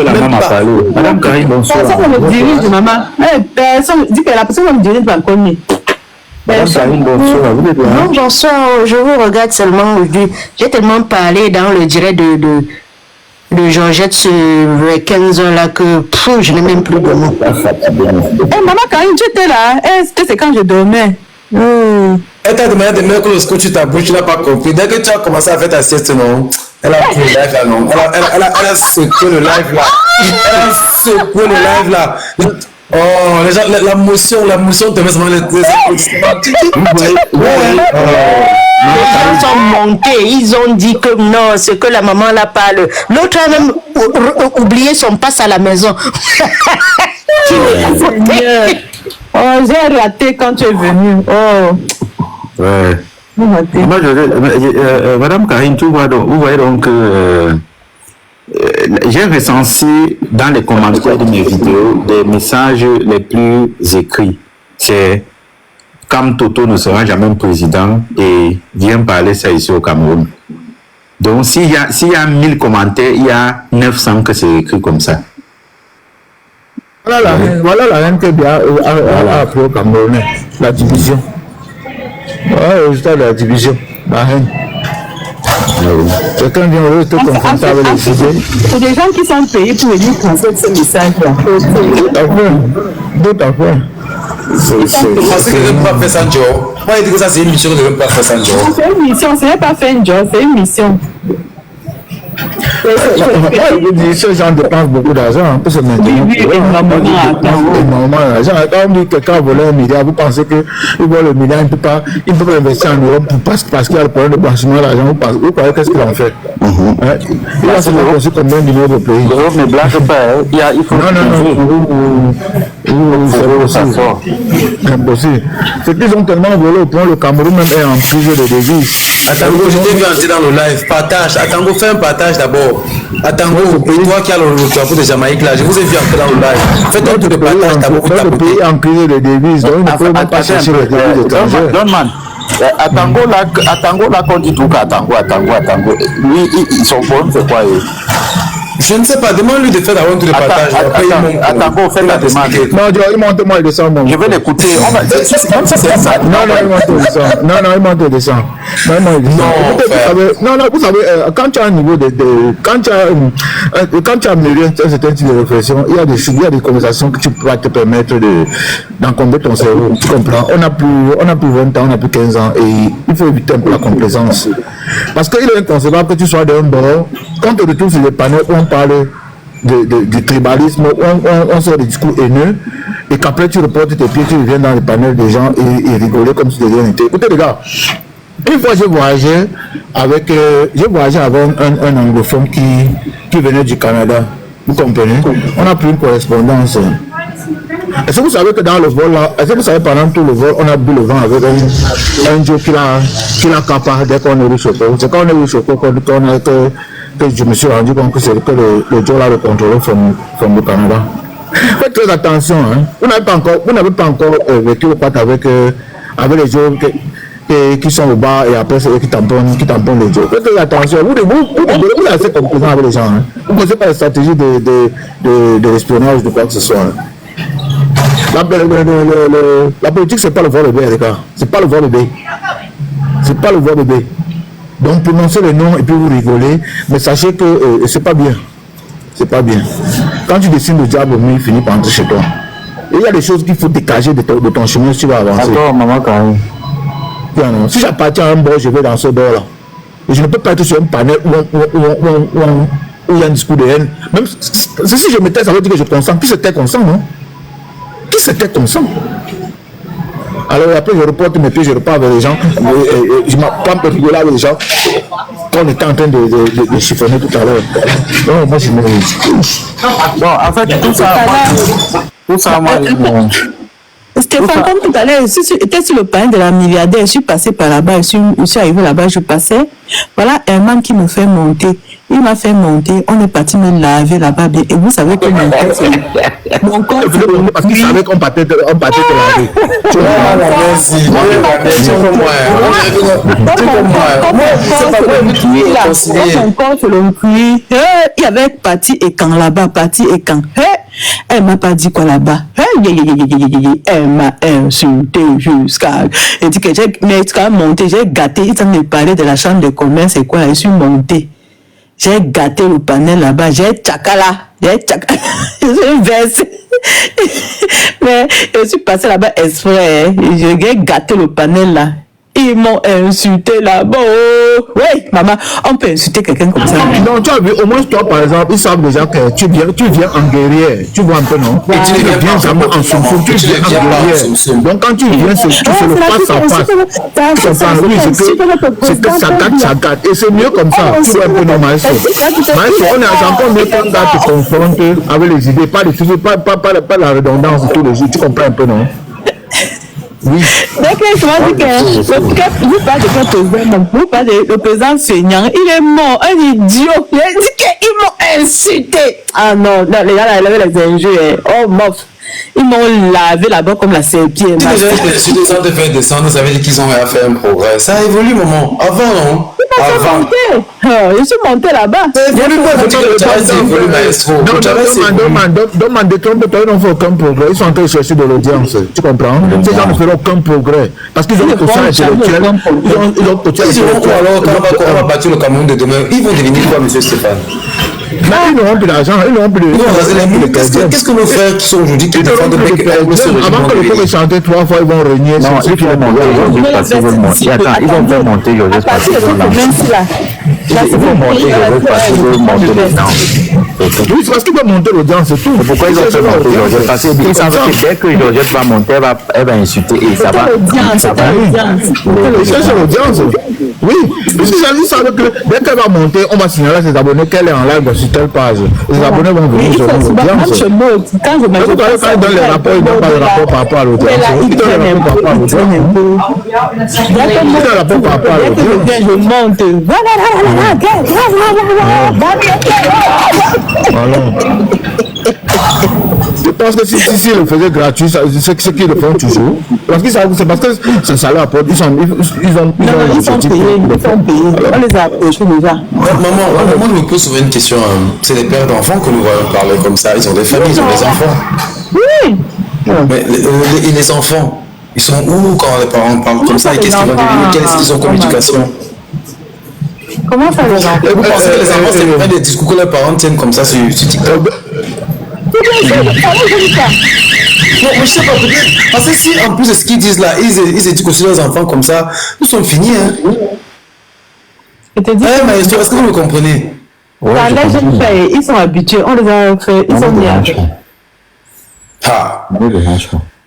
Madame Karine, bonsoir. Personne ne me dirige, maman. Personne dit que la personne ne me dirige pas comme lui. Madame Karine, bonsoir. Vous êtes là? Non, bonsoir. Je vous regarde seulement aujourd'hui. J'ai tellement parlé dans le direct de Georgette sur les 15 heures là que je n'ai même plus de mots. Maman Karine, tu étais là. Est-ce que c'est quand je dormais? Elle t'a demandé de mettre le scotch sur ta bouche, tu n'as pas compris. Dès que tu as commencé à faire ta sieste, non, elle a pris le live là, non. Elle a secoué le live là. Elle a secoué le live là. Oh, les gens, la motion te met sur les Ils sont montés, ils ont dit que non, c'est que la maman là parle. L'autre a même oublié son passe à la maison. Oh, j'ai raté quand tu es venu. Oh. Ouais. Moi, Madame Karine, vous voyez donc j'ai recensé dans les commentaires de mes vidéos des messages les plus écrits. C'est comme Toto ne sera jamais président et vient parler ça ici au Cameroun. Donc s'il y a 1000 commentaires, il y a 900 que c'est écrit comme ça. Voilà la reine que bien a appris au Cameroun, la division. Voilà le résultat de la division, la reine. Quelqu'un vient de te confronter avec les idées. C'est des gens qui sont payés pour venir transmettre ce message-là. D'autres affaires. Parce que ne peut pas faire ça, Joe. Moi, il dit que ça, c'est une mission que ne peut pas faire ça, Joe. C'est une mission, ce n'est pas faire un job, c'est une mission. Ces gens dépensent beaucoup d'argent pour se maintenir. Oui, énormément d'argent. Quand on dit que quelqu'un vole 1 milliard, vous pensez qu'il vole le milliard, il ne peut pas investir en Europe parce qu'il y a le problème de blanchiment d'argent. Vous croyez qu'est-ce qu'il en fait? Il a seulement conçu combien de millions de pays? L'Europe ne blanche pas. Il faut vous savez aussi. Impossible. C'est qu'ils ont tellement volé au point le Cameroun même est en prison de devises. Attends, je t'ai vu entrer dans le live. Partage. Attends, fais un partage d'abord. Attends, toi qui as le drapeau de Jamaïque là, je vous ai vu entrer dans le live. Faites un tour de partage d'abord. Dans le pays en crise de devises, donc il ne faut même pas chercher les devises étrangères. À Tango, là, qu'on dit tout qu'à Tango. Lui, son problème, c'est quoi? Je ne sais pas, demande-lui de faire un tour de partage. Attends, fais la demande. Non, il monte, moi, il descend. Je vais l'écouter. Même si c'est ça. Non, il monte, il descend. Non, vous savez, quand tu as un niveau quand tu as amélioré un certain type de réflexion, il y a des conversations que tu peux te permettre d'encomber ton cerveau. Tu comprends? On a plus 20 ans, on a plus 15 ans et il faut éviter un peu la complaisance. Parce qu'il est inconcevable que tu sois d'un bord, quand tu te retrouves sur les panneaux où on parle du tribalisme, on sort des discours haineux, et qu'après tu reportes tes pieds, tu reviens dans les panels des gens et rigoler comme si de rien n'était. Écoutez les gars, une fois j'ai voyagé avec un anglophone qui venait du Canada, vous comprenez? On a pris une correspondance. Est-ce que vous savez que dans le vol là, est-ce que vous savez pendant tout le vol, on a bu le vent avec un Joe qui l'a capable dès qu'on est au Choco. C'est quand on est au Choco que je me suis rendu compte que c'est que le Joe là le contrôle from le Canada. Faites très attention, hein. Vous n'avez pas encore vécu le pacte avec les Joe qui sont au bar et après c'est eux qui tamponnent les Joe. Faites très attention. Vous êtes assez complaisant avec les gens, hein. Vous ne connaissez pas la stratégie de l'espionnage de quoi que ce soit. Hein. La politique, c'est pas le voir bébé, les gars. C'est pas le voir bébé. C'est pas le voir bébé. Donc, prononcez le nom et puis vous rigolez. Mais sachez que c'est pas bien. C'est pas bien. Quand tu dessines le diable, il finit par entrer chez toi. Et il y a des choses qu'il faut dégager de ton chemin si tu vas avancer. Attends, maman, quand même. Si j'appartiens à un bord, je vais dans ce bord-là. Et je ne peux pas être sur un panel où il y a un discours de haine. Même si je me tais, ça veut dire que je consens. Qui se tait consent, non? Qui c'était comme ça? Alors après je reporte mes pieds, je repars avec les gens, je m'apprends à rigoler avec les gens qu'on était en train de chiffonner tout à l'heure. Non, moi je me... Bon, en fait, tout ça, moi, Stéphane, comme tout à l'heure, j'étais sur le panel de la milliardaire, je suis passé par là-bas, je suis arrivé là-bas, je passais. Voilà un man qui me fait monter. Il m'a fait monter, on est parti me laver là-bas. Et vous savez que mon corps parce qu'il savait qu'on partait te laver. Mon corps se le cuit. Il y avait parti et quand là-bas, parti et quand. Elle m'a pas dit quoi là-bas. Elle m'a insulté jusqu'à. Elle dit que j'ai monté, j'ai gâté. Il s'en est parlé de la chambre de commerce et quoi. Je suis montée. J'ai gâté le panel là-bas. J'ai tchakala. Je suis versé. Mais je suis passé là-bas exprès. J'ai gâté le panel là. Ils m'ont insulté là-bas. Oh. Oui, maman, on peut insulter quelqu'un comme ça. Non, tu as vu, au moins toi par exemple, ils savent déjà que tu viens en guerrière. Tu vois un peu, non? Et tu ne viens jamais en soum-soum, tu viens en guerrière. Donc quand tu viens, tu fais le face à face. Tu comprends? Oui, c'est que ça gâte. Et c'est mieux comme ça. Tu vois un peu, non, maestro? Maestro, on est encore mieux quand tu te confrontes avec les idées, pas la redondance tous les jours. Tu comprends un peu, non? Oui. Donc, je m'en dis que vous parlez de le président Seigneur, il est mort, un idiot. Il a dit qu'ils m'ont insulté. Ah non, les gars, il avait les injures. Oh, mof. Ils m'ont lavé là-bas comme la serpillère. Si les gens sur des centres de faire descendre, ça veut dire qu'ils ont fait un progrès. Ça évolue, maman. Avant, non? Avant. Je suis monté là-bas. Ça évolue pas. Ça évolue, maestro. Demande, détrompe-toi, ils n'ont fait aucun progrès. Ils sont en train de chercher de l'audience. Tu comprends? Ces gens ne feront aucun progrès. Parce qu'ils ont le quotient intellectuel. Ils ont le quotient intellectuel. Alors, quand on va bâtir le Cameroun de demain, ils vont devenir quoi, monsieur Stéphane? Mais ils n'auront plus d'argent, ils n'auront plus de... Qu'est-ce que nos frères qui sont aujourd'hui qui défendent le mec avant que le peuple chanter 3 fois, ils vont régner. Non, ils vont monter aujourd'hui parce qu'ils veulent monter. Attends, ils vont faire monter Georges parce qu'ils veulent lancer. Ils vont monter Georges parce qu'ils veulent monter l'audience. Oui, c'est parce qu'ils veulent monter l'audience, c'est tout. Pourquoi ils ont fait monter Georges? Parce qu'ils savent que dès que Georges va monter, elle va insulter et ça va... Ils cherchent l'audience. Oui, puisqu'ils savent que dès qu'elle va monter, on va signaler à ses abonnés qu'elle est en live sur telle page. Les abonnés vont venir sur l'audience. Quand ils donnent les rapports, ils ne donnent pas le rapport par rapport à l'audience. Ils donnent le rapport par rapport à l'audience. Ils donnent le rapport par rapport à l'audience. Je monte. Je pense que si ils le faisaient gratuit, c'est ce qu'ils le font toujours. Parce qu'ils savent, c'est parce que ça leur apporte. Ils sont payés. On les a approchés déjà. Maman, je me pose souvent une question. C'est les pères d'enfants que nous voyons parler comme ça. Ils ont des familles, ils ont des enfants. Oui. Mais les enfants, ils sont où quand les parents parlent comme ça et qu'est-ce qu'ils vont devenir? Qu'est-ce qu'ils ont comme éducation? Comment ça les enfants? Vous pensez que les enfants, c'est vraiment des discours que leurs parents tiennent comme ça sur TikTok? Non, je sais pas, peut-être. Parce que si en plus de ce qu'ils disent là, ils éduquent aussi leurs enfants comme ça, nous sommes finis, hein. Mais est-ce que vous me comprenez? Ils sont habitués, on les a fait, ils sont bien. Ah.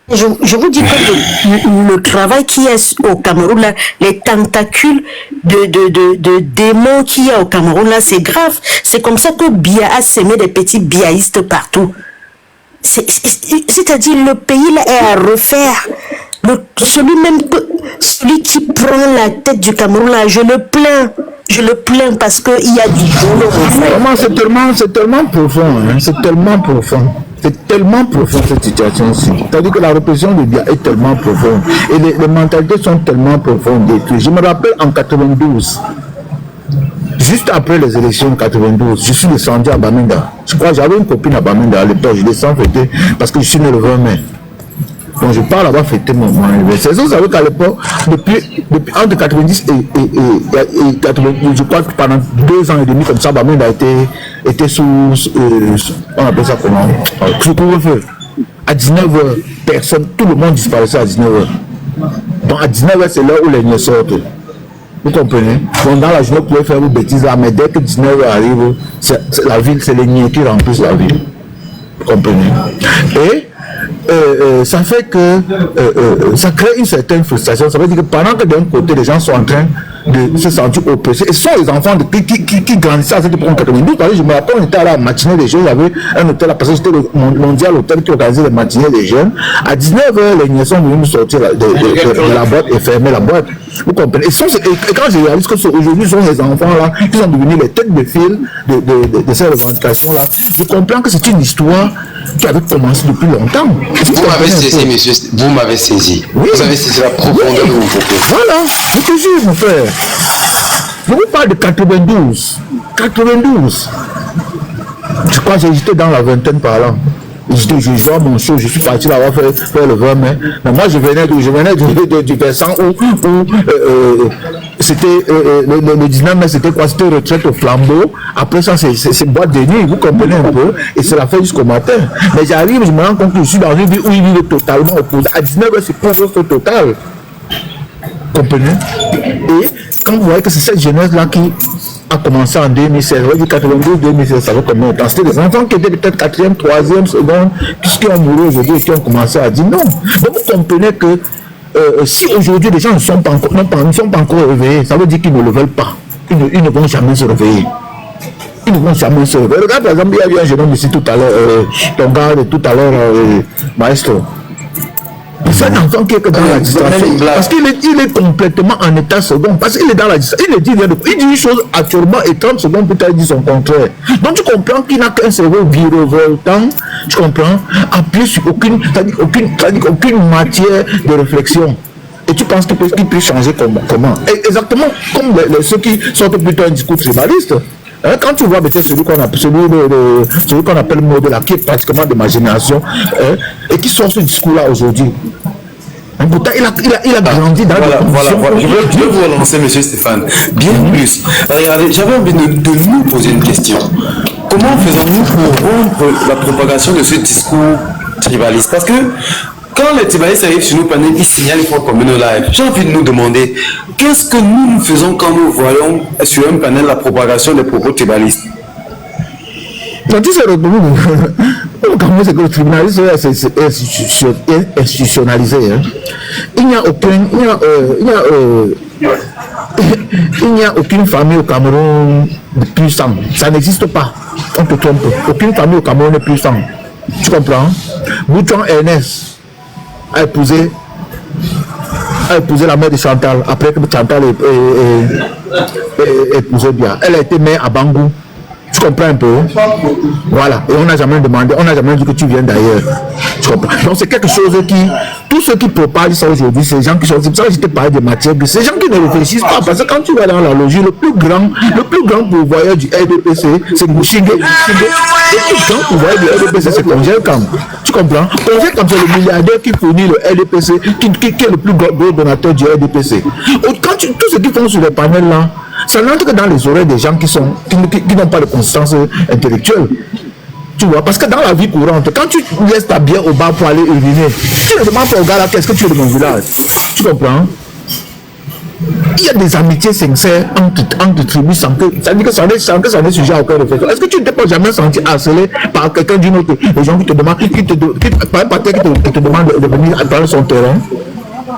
Je vous dis que le travail qu'il y a au Cameroun, là, les tentacules de démons qu'il y a au Cameroun, là, c'est grave. C'est comme ça que Biya a semé des petits biaïstes partout. C'est-à-dire, le pays là est à refaire. Celui qui prend la tête du Cameroun, là, je le plains parce qu'il y a du boulot. C'est tellement profond, hein, c'est tellement profond. C'est tellement profond cette situation-ci. C'est-à-dire que la répression de Biya est tellement profonde. Et les mentalités sont tellement profondes. Je me rappelle en 92, juste après les élections de 92, je suis descendu à Bamenda. Je crois que j'avais une copine à Bamenda à l'époque. Je descends fêter parce que je suis né le 20 mai. Donc je pars là-bas fêter mon anniversaire. Vous savez qu'à l'époque, depuis entre 90 et 90, je crois que pendant 2 ans et demi comme ça, Bamenda était sous, on appelle ça comment, sous couvre-feu. À 19h, personne, tout le monde disparaissait à 19h. Donc à 19h, c'est l'heure où les niais sortent. Vous comprenez? Donc dans la journée, vous pouvez faire vos bêtises là, mais dès que 19h arrive, la ville, c'est les niais qui remplissent la ville. Vous comprenez? Et ça fait que ça crée une certaine frustration. Ça veut dire que pendant que d'un côté les gens sont en train de se sentir oppressés, et ce sont les enfants qui grandissaient à cette époque en 92. Je me rappelle, on était à la matinée des jeunes, il y avait un hôtel, parce que c'était le mondial hôtel qui organisait les matinées des jeunes. À 19h, les niais sont venus nous sortir de la boîte et fermer la boîte. Vous comprenez? Et quand je réalise que aujourd'hui, ce sont les enfants là qui sont devenus les têtes de file de ces revendications là, je comprends que c'est une histoire qui avait commencé depuis longtemps. Vous m'avez saisi, monsieur, vous m'avez saisi. Oui. Vous avez saisi la profondeur de mon propos. Voilà, je te jure, mon frère. Je vous parle de 92. 92. Je crois que j'étais dans la vingtaine par là. Je jouais mon show, je suis parti là-bas faire le 20 mai. Mais moi, je venais du versant où c'était le 19 mai, c'était quoi? C'était retraite au flambeau. Après ça, c'est boîte de nuit, vous comprenez un peu. Et c'est la fête jusqu'au matin. Mais j'arrive, je me rends compte que je suis dans une vie où il vit totalement opposé. À 19h, c'est pauvreté totale. Vous comprenez? Et quand vous voyez que c'est cette jeunesse-là qui a commencé en 2016, on va dire 92-2016, ça va combien de temps? C'était des enfants qui étaient peut-être 4e, 3e, seconde, qui ont mouru aujourd'hui et qui ont commencé à dire non. Donc vous comprenez que si aujourd'hui les gens ne sont pas encore réveillés, ça veut dire qu'ils ne le veulent pas. Ils ne vont jamais se réveiller. Ils ne vont jamais se réveiller. Regarde, par exemple, il y a eu un jeune homme ici tout à l'heure, ton gars de tout à l'heure, maestro. C'est un enfant qui est que dans la distraction. Parce qu'il est complètement en état second. Parce qu'il est dans la distraction. Il dit une chose actuellement et 30 secondes plus tard, il dit son contraire. Donc tu comprends qu'il n'a qu'un cerveau virevoltant. Tu comprends? Appuyé sur aucune matière de réflexion. Et tu penses qu'il peut changer comment? Exactement comme ceux qui sortent plutôt un discours tribaliste. Quand tu vois peut-être celui qu'on appelle Modela, qui est pratiquement de ma génération, et qui sort ce discours-là aujourd'hui. Pourtant, il a grandi dans voilà. Je veux vous relancer, monsieur Stéphane. Bien plus. Regardez, j'avais envie de nous poser une question. Comment faisons-nous pour rompre la propagation de ce discours tribaliste? Parce que quand les tribalistes arrivent sur nos panels, ils signalent pour comme nos live. J'ai envie de nous demander, qu'est-ce que nous faisons quand nous voyons sur un panel la propagation des propos tribalistes? Non, tu sais, comment c'est que le tribunalisme est institutionnalisé. Hein? Il n'y a aucune famille au Cameroun puissante. Ça n'existe pas. On te trompe. Aucune famille au Cameroun est puissante. Tu comprends? Boutron Ernest a épousé la mère de Chantal après que Chantal ait épousé bien. Elle a été mère à Bangou. Tu comprends un peu? Voilà. Et on n'a jamais demandé, on n'a jamais dit que tu viens d'ailleurs. Tu comprends? Donc c'est quelque chose qui, tous ceux qui propagent ça aujourd'hui, ces gens qui sont, c'est pour ça que je te parlais de matière, ces gens qui ne réfléchissent pas, parce que quand tu vas dans la logique, le plus grand pourvoyeur du RDPC, c'est Mouchingue. Le plus grand pourvoyeur du RDPC, c'est Congel Kam. Tu comprends? Congel Kam, c'est le milliardaire qui fournit le RDPC, qui est le plus gros donateur du RDPC. Quand tout ce qu'ils font sur les panels là, ça n'entre que dans les oreilles des gens qui n'ont pas de conscience intellectuelle. Tu vois, parce que dans la vie courante, quand tu laisses ta bière au bar pour aller uriner, tu ne demandes pas au gars là, qu'est-ce que tu es de mon village? Tu comprends? Il y a des amitiés sincères entre tribus sans que ça dit que ça n'est sujet à aucun réflexion. Est-ce que tu ne t'es pas jamais senti harcelé par quelqu'un d'une autre, les gens qui te demandent, par un partenaire qui te demande de venir dans son terrain?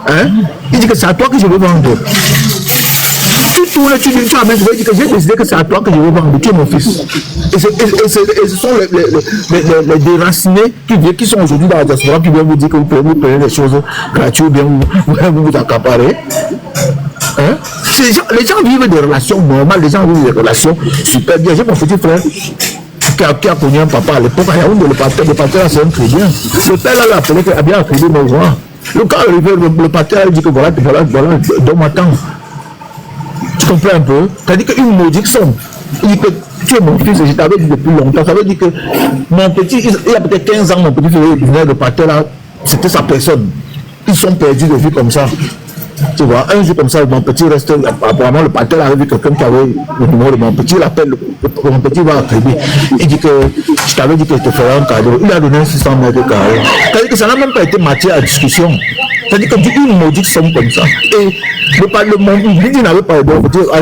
Hein? Il dit que c'est à toi que je veux vendre. Tu tournes, tu amènes, je vais dire que j'ai décidé que c'est à toi que je veux vendre, tu es mon fils. Et ce sont les déracinés qui sont aujourd'hui dans la diaspora qui viennent vous dire que vous pouvez vous payer des choses gratuites ou bien vous accaparer. Hein? Les gens vivent des relations normales, les gens vivent des relations super bien. J'ai mon petit frère qui a connu un papa à l'époque, le pater c'est un chrétien. Le père là l'a appelé qu'il a bien appelé mon grand. Le cas arrivé, le pater a dit que voilà, donne-moi tant. Tu comprends un peu? C'est-à-dire qu'une maudite somme. Il dit que tu es mon fils et je t'avais dit depuis longtemps. Ça veut dire que mon petit, il a peut-être 15 ans, mon petit frère, il venait de partir là, c'était sa personne. Ils sont perdus de vue comme ça. Tu vois, un jour comme ça, mon petit reste, apparemment le pater a vu quelqu'un qui avait le numéro de mon petit, il appelle, mon petit va à Crédit. Il dit que je t'avais dit que je te ferais un cadeau. Il a donné 600 mètres carrés. C'est-à-dire que ça n'a même pas été matière à discussion. C'est-à-dire que une maudite somme comme ça. Et il n'avait pas aidé,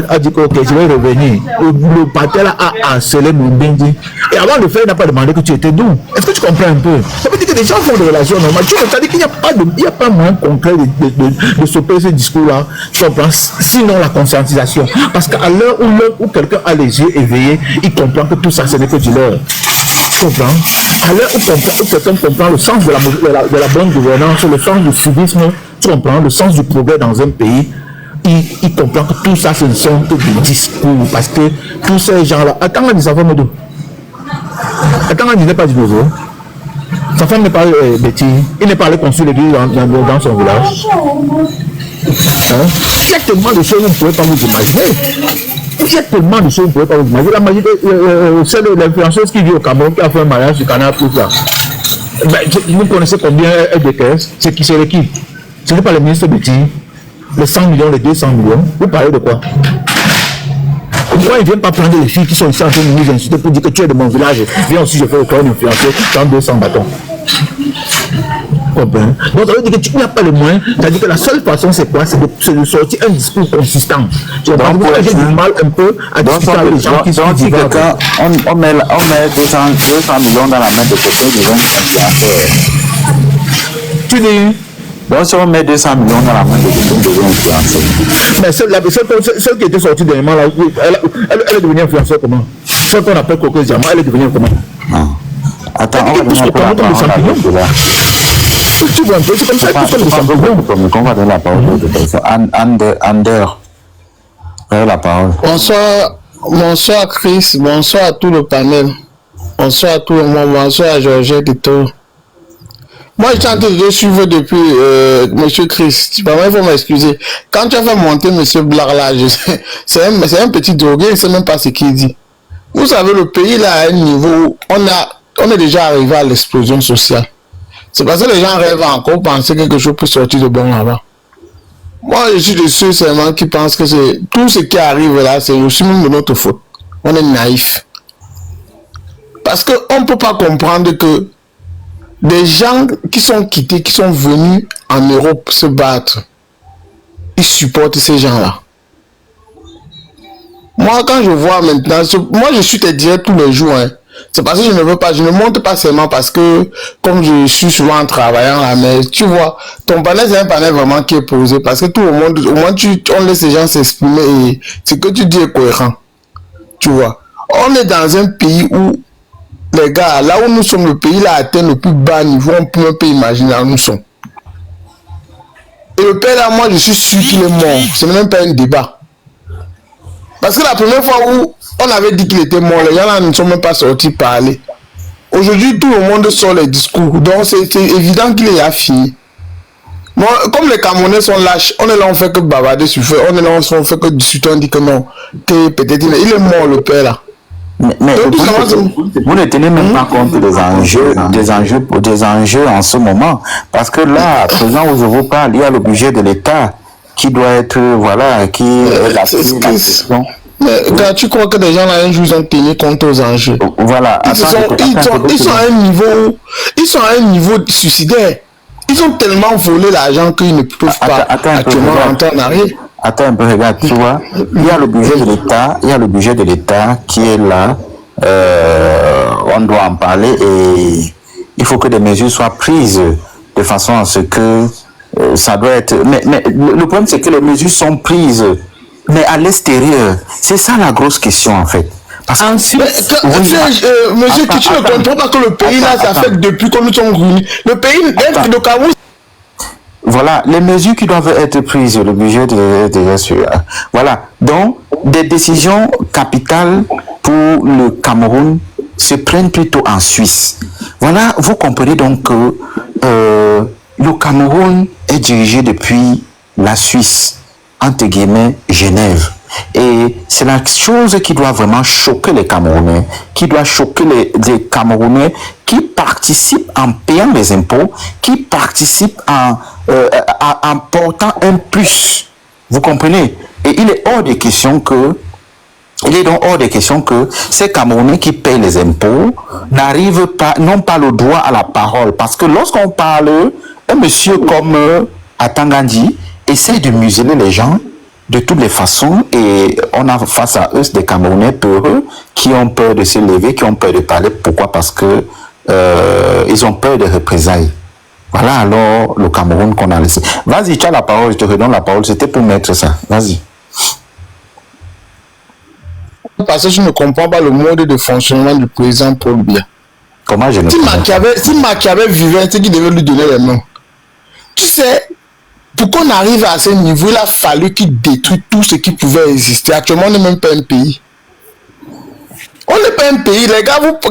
a dit que ok, je vais revenir. Le pater a harcelé mon bindi. Et avant de faire, il n'a pas demandé que tu étais d'où. Est-ce que tu comprends un peu? Ça veut dire que les gens font des relations normales. C'est-à-dire qu'il n'y a pas moyen concret de s'opérer ce discours-là. Tu comprends? Sinon la conscientisation. Parce qu'à l'heure où quelqu'un a les yeux éveillés, il comprend que tout ça, ce n'est que du leurre. Tu comprends? À l'heure où quelqu'un comprend le sens de la bonne gouvernance, le sens du civisme, tu comprends, le sens du progrès dans un pays, il comprend que tout ça, ce ne sont que des discours. Parce que tous ces gens-là... Attends, on dit sa femme d'où? Attends, on n'est pas du nouveau. Sa femme n'est pas Betty. Il n'est pas allé construire l'église dans son village. Hein? Il y a tellement de choses que vous ne pouvez pas vous imaginer. Il y a tellement de choses que vous ne pouvez pas vous imaginer. La majorité, c'est l'influenceuse qui vit au Cameroun, qui a fait un mariage sur Canal+. Vous connaissez combien elle décaisse? C'est l'équipe. Ce n'est pas le ministre Betty. les 100 millions, les 200 millions, vous parlez de quoi? Pourquoi ils ne viennent pas prendre les filles qui sont ici en train de nous insulter pour dire que tu es de mon village, viens aussi, je fais autant une influencer, dans 200 bâtons. Donc ça veut dire que tu n'as pas le moyen, c'est-à-dire que la seule façon c'est quoi? C'est de sortir un discours consistant. J'ai du mal un peu à discuter avec les gens qui sont divers. On met 200 millions dans la main de quelqu'un qui vient influencer. Tu dis? Donc si on met 200 millions dans la main de quelqu'un qui vient influencer. Mais celle qui était sortie dernièrement, là, elle est devenue influenceuse comment? Celle qu'on appelle Coco Diamant, elle est devenue comment? Non. Attends, on va donner un peu la parole là. Tu vois un peu, c'est comme ça que on va donner la parole à d'autres personnes. Ander, la parole. Bonsoir Chris, bonsoir à tout le panel. Bonsoir à tout le monde, bonsoir à Georgette et tout. Moi, je suis en train de suivre depuis Monsieur Chris. Il faut m'excuser. Quand tu as fait monter Monsieur Blar là, c'est un petit drogué, il ne sait même pas ce qu'il dit. Vous savez, le pays là, à un niveau où on est déjà arrivé à l'explosion sociale. C'est parce que les gens rêvent encore penser que quelque chose peut sortir de bon là-bas. Moi, je suis de ceux seulement qui pensent que c'est tout ce qui arrive là, c'est aussi même de notre faute. On est naïf. Parce qu'on ne peut pas comprendre que des gens qui sont quittés, qui sont venus en Europe se battre, ils supportent ces gens-là. Moi, quand je vois maintenant, moi je suis tes directs tous les jours, hein. C'est parce que je ne veux pas, je ne monte pas seulement parce que, comme je suis souvent en travaillant là, mais tu vois, ton panel c'est un panel vraiment qui est posé, parce que tout le monde, au moins on laisse les gens s'exprimer et ce que tu dis est cohérent. Tu vois, on est dans un pays où, les gars, là où nous sommes, le pays là atteint le plus bas niveau, on peut même pas imaginer où nous sommes. Et le père là, moi je suis sûr qu'il est mort, c'est même pas un débat. Parce que la première fois où on avait dit qu'il était mort, les gens là ne sont même pas sortis parler. Aujourd'hui, tout le monde sort les discours. Donc, c'est évident qu'il est fini. Moi, comme les Camerounais sont lâches, on est là, on fait que bavarder sur feu. On est là, on fait que discuter, on dit que non. Peut-être il est mort, le père là. Mais vous ne tenez même pas compte des enjeux en ce moment. Parce que là, à présent où je vous parle, il y a le budget de l'État qui doit être, voilà, qui est la question. Mais quand tu crois que des gens là un jour ils ont tenu compte aux enjeux. Voilà. Ils sont à un niveau suicidaire. Ils ont tellement volé l'argent qu'ils ne peuvent pas actuellement rentrer en arrière. Attends un peu, regarde, tu vois, il y a le budget de l'État, qui est là, on doit en parler et il faut que des mesures soient prises de façon à ce que ça doit être... Mais le problème c'est que les mesures sont prises, mais à l'extérieur. C'est ça la grosse question en fait. Parce que, monsieur, tu ne comprends pas que le pays là, ça fait depuis que nous sommes réunis. Le pays, le Cameroun. Voilà, les mesures qui doivent être prises, le budget est déjà sûr. Voilà, donc des décisions capitales pour le Cameroun se prennent plutôt en Suisse. Voilà, vous comprenez donc que le Cameroun est dirigé depuis la Suisse, entre guillemets, Genève. Et c'est la chose qui doit vraiment choquer les Camerounais, qui doit choquer les Camerounais qui participent en payant les impôts, qui participent en portant un plus. Vous comprenez? Et il est hors de question que ces Camerounais qui payent les impôts n'ont pas le droit à la parole. Parce que lorsqu'on parle, un monsieur comme Atangandi essaie de museler les gens de toutes les façons, et on a face à eux des Camerounais peureux qui ont peur de se lever, qui ont peur de parler. Pourquoi? Parce que ils ont peur de représailles. Voilà alors le Cameroun qu'on a laissé. Vas-y, tu as la parole, je te redonne la parole. C'était pour mettre ça. Vas-y. Parce que je ne comprends pas le mode de fonctionnement du président Paul Biya. Comment je ne comprends pas? Si Machiavel vivait, c'est qu'il devait lui donner les noms. Tu sais, pour qu'on arrive à ce niveau, il a fallu qu'il détruise tout ce qui pouvait exister. Actuellement, on n'est même pas un pays. On n'est pas un pays. Les gars, quand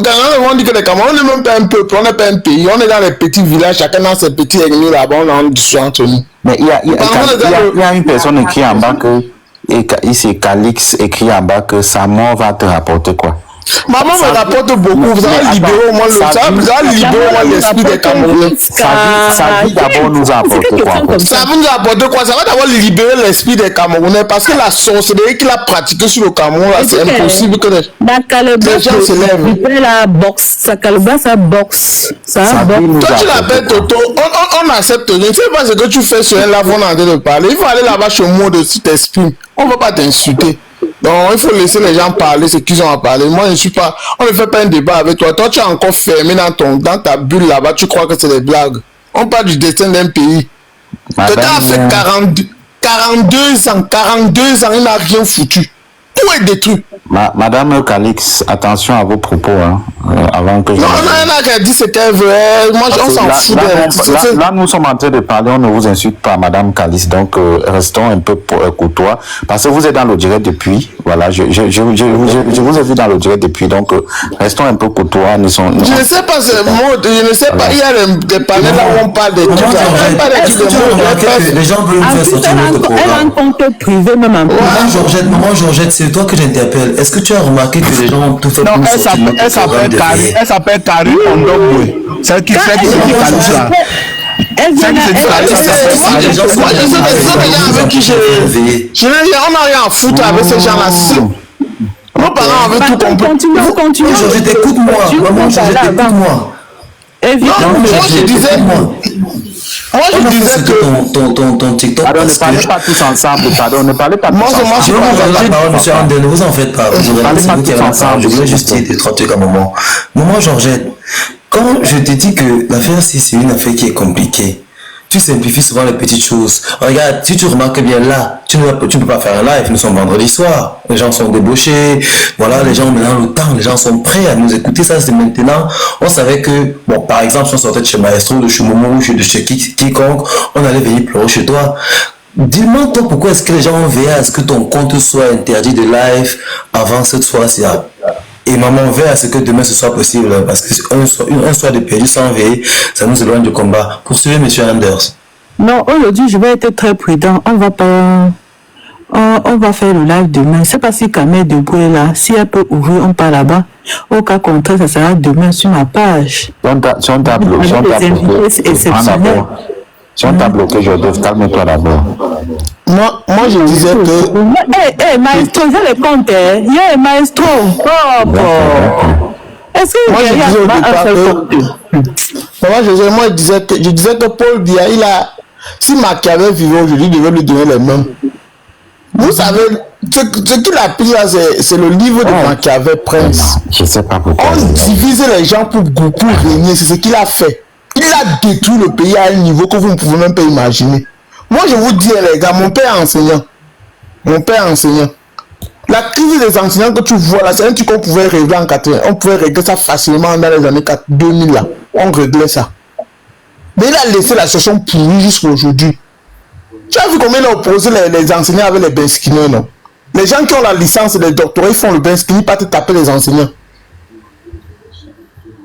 on dit que les Camerounais, on n'est même pas un peuple, on n'est pas un pays. On est dans les petits villages, chacun dans ses petits ennemis là-bas, on a un discours entre nous. Mais il y a une personne écrit en bas que, c'est Calix écrit en bas que sa mort va te rapporter quoi? Maman me rapporte beaucoup. Vous allez libérer au moins l'esprit des Camerounais. Ça dit d'abord nous a apporté quoi? Ça va nous apporter quoi? Ça va d'abord libérer l'esprit des Camerounais parce que la sorcellerie qu'il a pratiquée sur le Cameroun, c'est impossible que les gens se lèvent. La boxe, ça calebasse, ça boxe. Ça boxe. Toi, tu l'appelles Toto, on accepte rien. Tu sais pas ce que tu fais sur un live, on est en train de parler. Il faut aller là-bas chez moi de si t'exprimes. On ne va pas t'insulter. Donc, il faut laisser les gens parler ce qu'ils ont à parler. Moi, je ne suis pas. On ne fait pas un débat avec toi. Toi, tu es encore fermé dans ta bulle là-bas. Tu crois que c'est des blagues. On parle du destin d'un pays. Quelqu'un a fait 42 ans, il n'a rien foutu. Tout est détruit. Madame Calix, attention à vos propos, hein, avant que je... Non, il y en a qui a dit ce qu'elle veut. Moi, on s'en fout. Là, nous sommes en train de parler, on ne vous insulte pas, Madame Calix, donc restons un peu courtois, parce que vous êtes dans le direct depuis, voilà, je vous ai vu dans le direct depuis, donc restons un peu courtois. Je ne sais pas ce mot, je ne sais pas, il y a des panels là où on parle des trucs, les gens veulent nous faire sortir notre programme. Elle a un compte privé même en plus. Maman Georgette, c'est toi que j'interpelle. Est-ce que tu as remarqué que les gens ont tout fait pour nous sortir notre programme de vie? Elle s'appelle Carrie Ondogwe. Celle qui fait du Calus là. Elle vient moi, je sais des gens avec qui on n'a rien à foutre avec ces gens-là. Nos parents avaient tout compris. Continue. Georgette, écoute-moi. Maman Georgette, écoute-moi. Évidemment, moi je disais que ton TikTok. Pardon, ne parlez pas tous ensemble. Pardon, ne parlez pas tous ensemble. Je vais vous rendre la parole, monsieur Andel, ne vous en faites pas. Vous parlez pas tous ensemble. Je voulais juste dire des trois trucs à un moment. Maman Georgette, quand je te dis que l'affaire, si c'est une affaire qui est compliquée, tu simplifies souvent les petites choses. Regarde, si tu remarques bien là, tu ne peux pas faire un live, nous sommes vendredi soir, les gens sont débauchés, voilà, les gens ont maintenant le temps, les gens sont prêts à nous écouter, ça c'est maintenant. On savait que, bon, par exemple, si on sortait de chez Maestro, de chez Momo, de chez quiconque, on allait venir pleurer chez toi. Dis-moi toi, pourquoi est-ce que les gens ont veillé à ce que ton compte soit interdit de live avant cette fois-ci? Et maman veille à ce que demain ce soit possible, parce qu'un soir de perdu sans veiller, ça nous éloigne du combat. Poursuivez, monsieur Anders. Non, aujourd'hui, je vais être très prudent. On va faire le live demain. C'est pas si Kamel Debout est là. Si elle peut ouvrir, on part là-bas. Au cas contraire, ça sera demain sur ma page. Si on t'a bloqué, je calme-toi d'abord. Moi, je disais que... maestro, j'ai les comptes. Maestro. Est-ce que moi, je disais que Paul Biya, si Machiavel vivait aujourd'hui, il devait lui donner les mêmes. Vous savez, ce qu'il a pris là, c'est le livre de Machiavel, Prince. Je ne sais pas pourquoi. On divise les gens pour régner, c'est ce qu'il a fait. Il a détruit le pays à un niveau que vous ne pouvez même pas imaginer. Moi, je vous dis, les gars, mon père est enseignant. La crise des enseignants que tu vois là, c'est un truc qu'on pouvait régler en 80. On pouvait régler ça facilement dans les années 2000 là. On réglait ça. Mais il a laissé la situation pourrie jusqu'à aujourd'hui. Tu as vu combien il a opposé les enseignants avec les benskiniers, non? Les gens qui ont la licence et les doctorats, ils font le benskini, pas te taper les enseignants.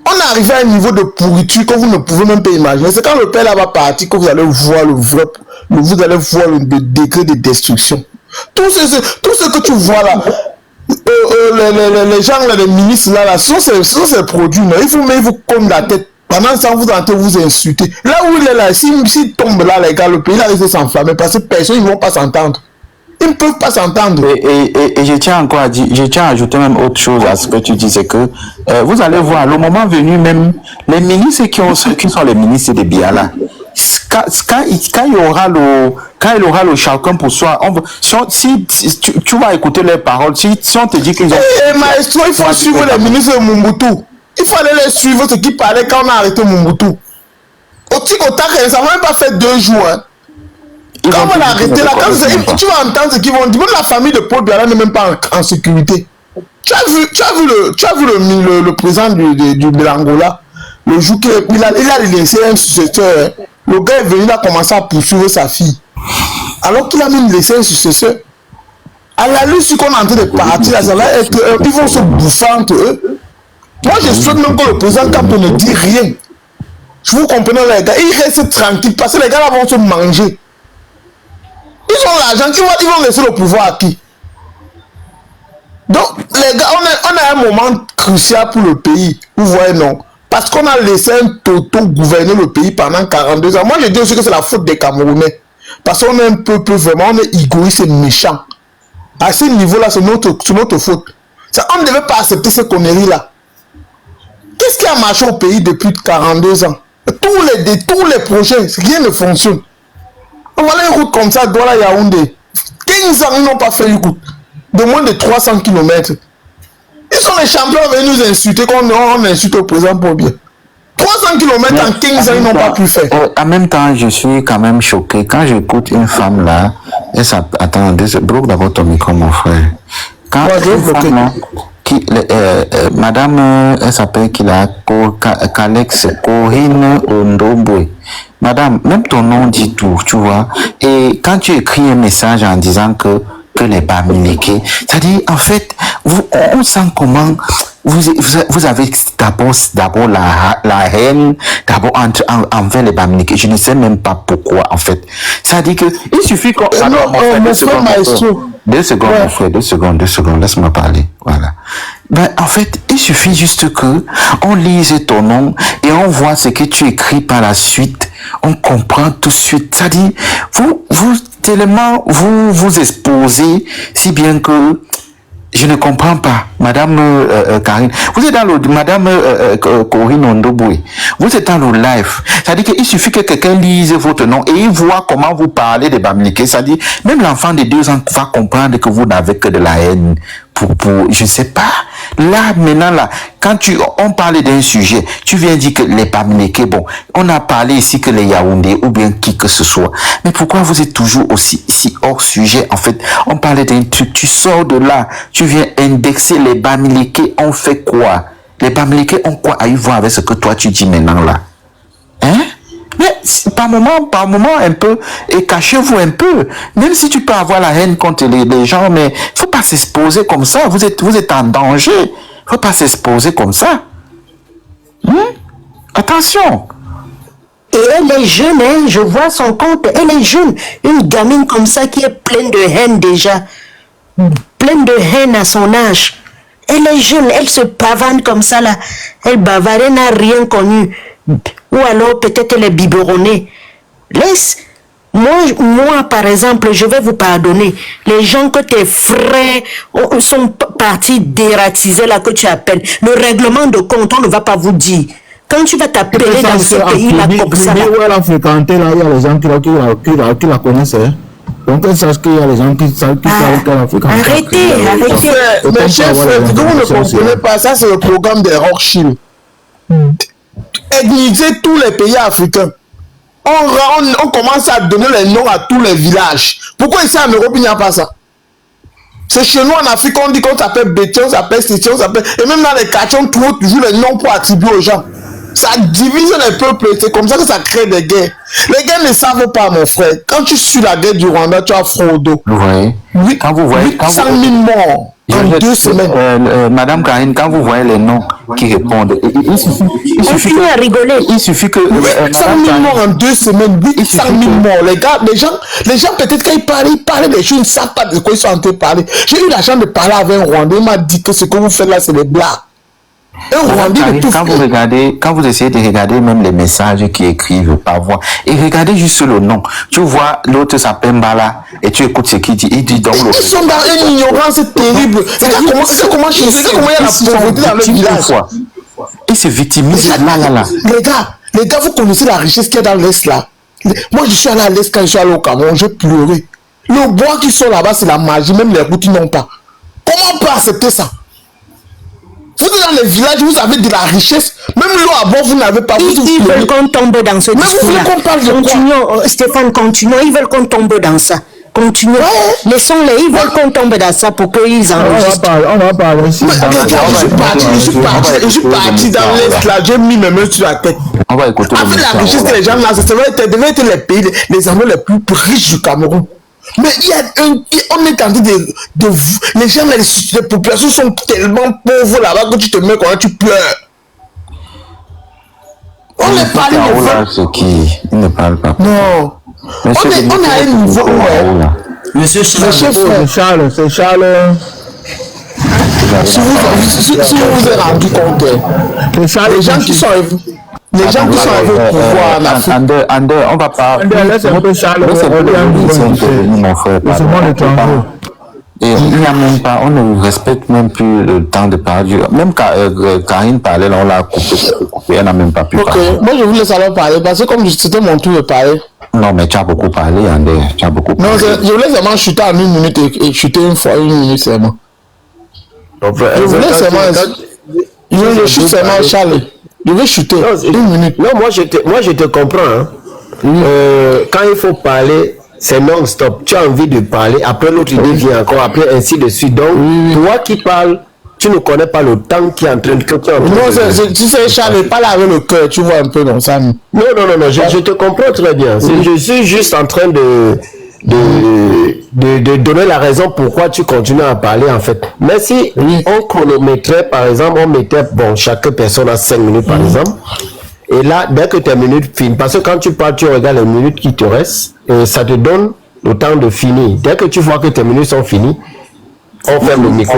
On est arrivé à un niveau de pourriture que vous ne pouvez même pas imaginer. C'est quand le père là va partir que vous allez voir vous allez voir le degré de destruction. Tout ce que tu vois là, les gens là, les ministres là, sont ces produits là. Ils vous comme la tête. Pendant ça, vous entendez vous insulter. Là où il est là, s'il tombe là, les gars, le pays là risque de s'enflammer parce que personne, ils ne vont pas s'entendre. Ils ne peuvent pas s'entendre. Et je tiens encore à dire, je tiens à ajouter même autre chose à ce que tu dis, c'est que vous allez voir, le moment venu même, les ministres qui sont les ministres de Biala, quand il aura le chacun pour soi, si tu vas écouter leurs paroles, si on te dit qu'ils ont... Maestro, il faut suivre les ministres de Mobutu. Il fallait les suivre ce qui parlait quand on a arrêté Mobutu. Au Tic-Tac, ça n'a même pas fait 2 jours. Hein. Quand on a arrêté là, tu vas entendre ce qu'ils vont dire. Même la famille de Paul Biya n'est même pas en sécurité. Tu as vu le président de l'Angola, le jour qu'il a laissé un successeur. Le gars est venu, il a commencé à poursuivre sa fille. Alors qu'il a même laissé un successeur. À la lutte, ce qu'on est en train de partir, là, ça va être, ils vont se bouffer entre eux. Moi, je souhaite même que le président Capto ne dit rien. Je vous comprenez, les gars. Ils restent tranquilles parce que les gars là vont se manger. Ils ont l'argent, ils vont laisser le pouvoir à qui? Donc, les gars, on a un moment crucial pour le pays. Vous voyez, non? Parce qu'on a laissé un toto gouverner le pays pendant 42 ans. Moi, je dis aussi que c'est la faute des Camerounais. Parce qu'on est un peuple vraiment, on est égoïste et méchant. À ce niveau-là, c'est notre faute. On ne devait pas accepter ces conneries-là. Qu'est-ce qui a marché au pays depuis 42 ans? Tous les projets, rien ne fonctionne. Voilà une route comme ça, Douala Yaoundé. 15 ans, ils n'ont pas fait une route de moins de 300 km. Ils sont les champions à venir nous insulter quand on insulte au président pour bien. 300 km en 15 ans, ils n'ont pas pu faire. En même temps, je suis quand même choqué. Quand j'écoute une femme là, attendez, bloque d'abord ton micro, mon frère. Quand une femme là, madame, elle s'appelle Kalex Corinne Ondobwe. Madame, même ton nom dit tout, tu vois. Et quand tu écris un message en disant que les Bamileke, c'est-à-dire, en fait, on sent comment vous avez d'abord la haine, d'abord envers les Bamileke. Je ne sais même pas pourquoi, en fait. C'est-à-dire que, il suffit qu'on... Deux secondes, laisse-moi parler. Voilà. Ben, en fait, il suffit juste que on lise ton nom et on voit ce que tu écris par la suite. On comprend tout de suite. C'est-à-dire, tellement vous exposez si bien que je ne comprends pas, Madame Karine. Vous êtes dans le Madame Corinne Ondobwe. Vous êtes dans le live. C'est-à-dire qu'il suffit que quelqu'un lise votre nom et il voit comment vous parlez des Bamileke. C'est-à-dire, même l'enfant de 2 ans va comprendre que vous n'avez que de la haine. Je sais pas. Là, maintenant, là, quand on parle d'un sujet, tu viens dire que les Bamileke, bon, on a parlé ici que les Yaoundé ou bien qui que ce soit. Mais pourquoi vous êtes toujours aussi hors sujet? En fait, on parlait d'un truc, tu sors de là, tu viens indexer les Bamileke, on fait quoi? Les Bamileke ont quoi à y voir avec ce que toi tu dis maintenant là? Hein? Mais par moment un peu, et cachez-vous un peu. Même si tu peux avoir la haine contre les gens, mais faut pas s'exposer comme ça. Vous êtes en danger. Faut pas s'exposer comme ça. Attention. Et elle est jeune, hein, je vois son compte, elle est jeune. Une gamine comme ça qui est pleine de haine déjà. Pleine de haine à son âge. Elle est jeune, elle se pavane comme ça là. Elle bavarde, elle n'a rien connu. Ou alors peut-être elle est biberonnée. Laisse. Moi, par exemple, je vais vous pardonner. Les gens que tes frères sont partis dératiser là que tu appelles. Le règlement de compte, on ne va pas vous dire. Quand tu vas t'appeler dans ce pays-là comme ça. Où elle a fréquenté là, il y a les gens qui la connaissent. Donc elle sache qu'il y a les gens qui savent qu'elle a fréquenté. Arrêtez. Mais chef, vous ne comprenez pas, ça c'est le programme des Rothschild. Ethniser tous les pays africains. On commence à donner les noms à tous les villages. Pourquoi ici en Europe il n'y a pas ça? C'est chez nous en Afrique on dit qu'on s'appelle Bété, on s'appelle Cécile, on s'appelle... Et même dans les quartiers on trouve toujours les noms pour attribuer aux gens. Ça divise les peuples, c'est comme ça que ça crée des guerres. Les guerres ne savent pas, mon frère. Quand tu suis la guerre du Rwanda, tu as Frodo. Vous voyez? Quand vous voyez 800 000 morts en 2 semaines. Madame Karine, quand vous voyez les noms qui répondent, il suffit à rigoler. Il suffit que 800 000 morts en 2 semaines, 800 000 morts. Les gars, les gens peut-être quand ils parlent des choses, ils ne savent pas de quoi ils sont en train de parler. J'ai eu la chance de parler avec un Rwandais, il m'a dit que ce que vous faites là, c'est des blagues. Quand vous essayez de regarder même les messages qu'ils écrivent par voix, et regardez juste le nom. Tu vois, l'autre s'appelle Mbala, et tu écoutes ce qu'il dit. Il dit donc. Ils sont dans une ignorance terrible. C'est comment il y a la pauvreté dans le village. Ils se victimisent là. Les gars, vous connaissez la richesse qu'il y a dans l'Est là. Moi, je suis allé à l'Est quand je suis allé au Cameroun, j'ai pleuré. Le bois qui sont là-bas, c'est la magie, même les routes, ils n'ont pas. Comment on peut accepter ça? Vous êtes dans les villages, vous avez de la richesse. Même l'eau à boire, vous n'avez pas. Ils veulent qu'on tombe dans ce discours-là. Continuons, Stéphane, continuons. Ils veulent qu'on tombe dans ça. Continuons. Laissons-les. Ils veulent qu'on tombe dans ça pour qu'ils enregistrent. On va parler ici. Je suis parti dans l'Est là. J'ai mis mes mains sur la tête. On va écouter. Avec la richesse que les gens là, ça devait être les pays, les endroits les plus riches du Cameroun. Mais on est en train les gens, les populations sont tellement pauvres là-bas que tu te mets quand tu pleures. On est parlé il ne parle pas. Non. On a un niveau. Monsieur Charles. C'est Charles. Si vous vous êtes rendu compte, les gens qui sont arrivés au pouvoir en Afrique. Ander, on va pas. Laisse un peu Charles. Mon frère. Et il n'y a même pas, on ne respecte même plus le temps de parler. Même quand Karine parlait, là, on l'a coupé, elle n'a même pas pu parler. Ok, moi je voulais savoir parler parce que comme c'était mon tour de parler. Non, mais tu as beaucoup parlé, Ander, tu as beaucoup parlé. Non, je voulais seulement chuter en 1 minute et chuter une fois, 1 minute seulement. Je voulais seulement. Je chute seulement Charles. Je vais chuter 1 minute. Non, moi je te comprends. Hein. Quand il faut parler, c'est non-stop. Tu as envie de parler, après l'autre idée vient encore, après ainsi de suite. Donc, toi qui parles, tu ne connais pas le temps qui est en train de... Non, tu sais, Charles, parle avec le cœur, tu vois un peu dans ça. Non, je te comprends très bien. Je suis juste en train de donner la raison pourquoi tu continues à parler, en fait. Mais si on chronométrait, par exemple, on mettait, bon, chaque personne a 5 minutes, par exemple. Et là, dès que tes minutes finissent, parce que quand tu parles, tu regardes les minutes qui te restent et ça te donne le temps de finir. Dès que tu vois que tes minutes sont finies, on ferme le micro.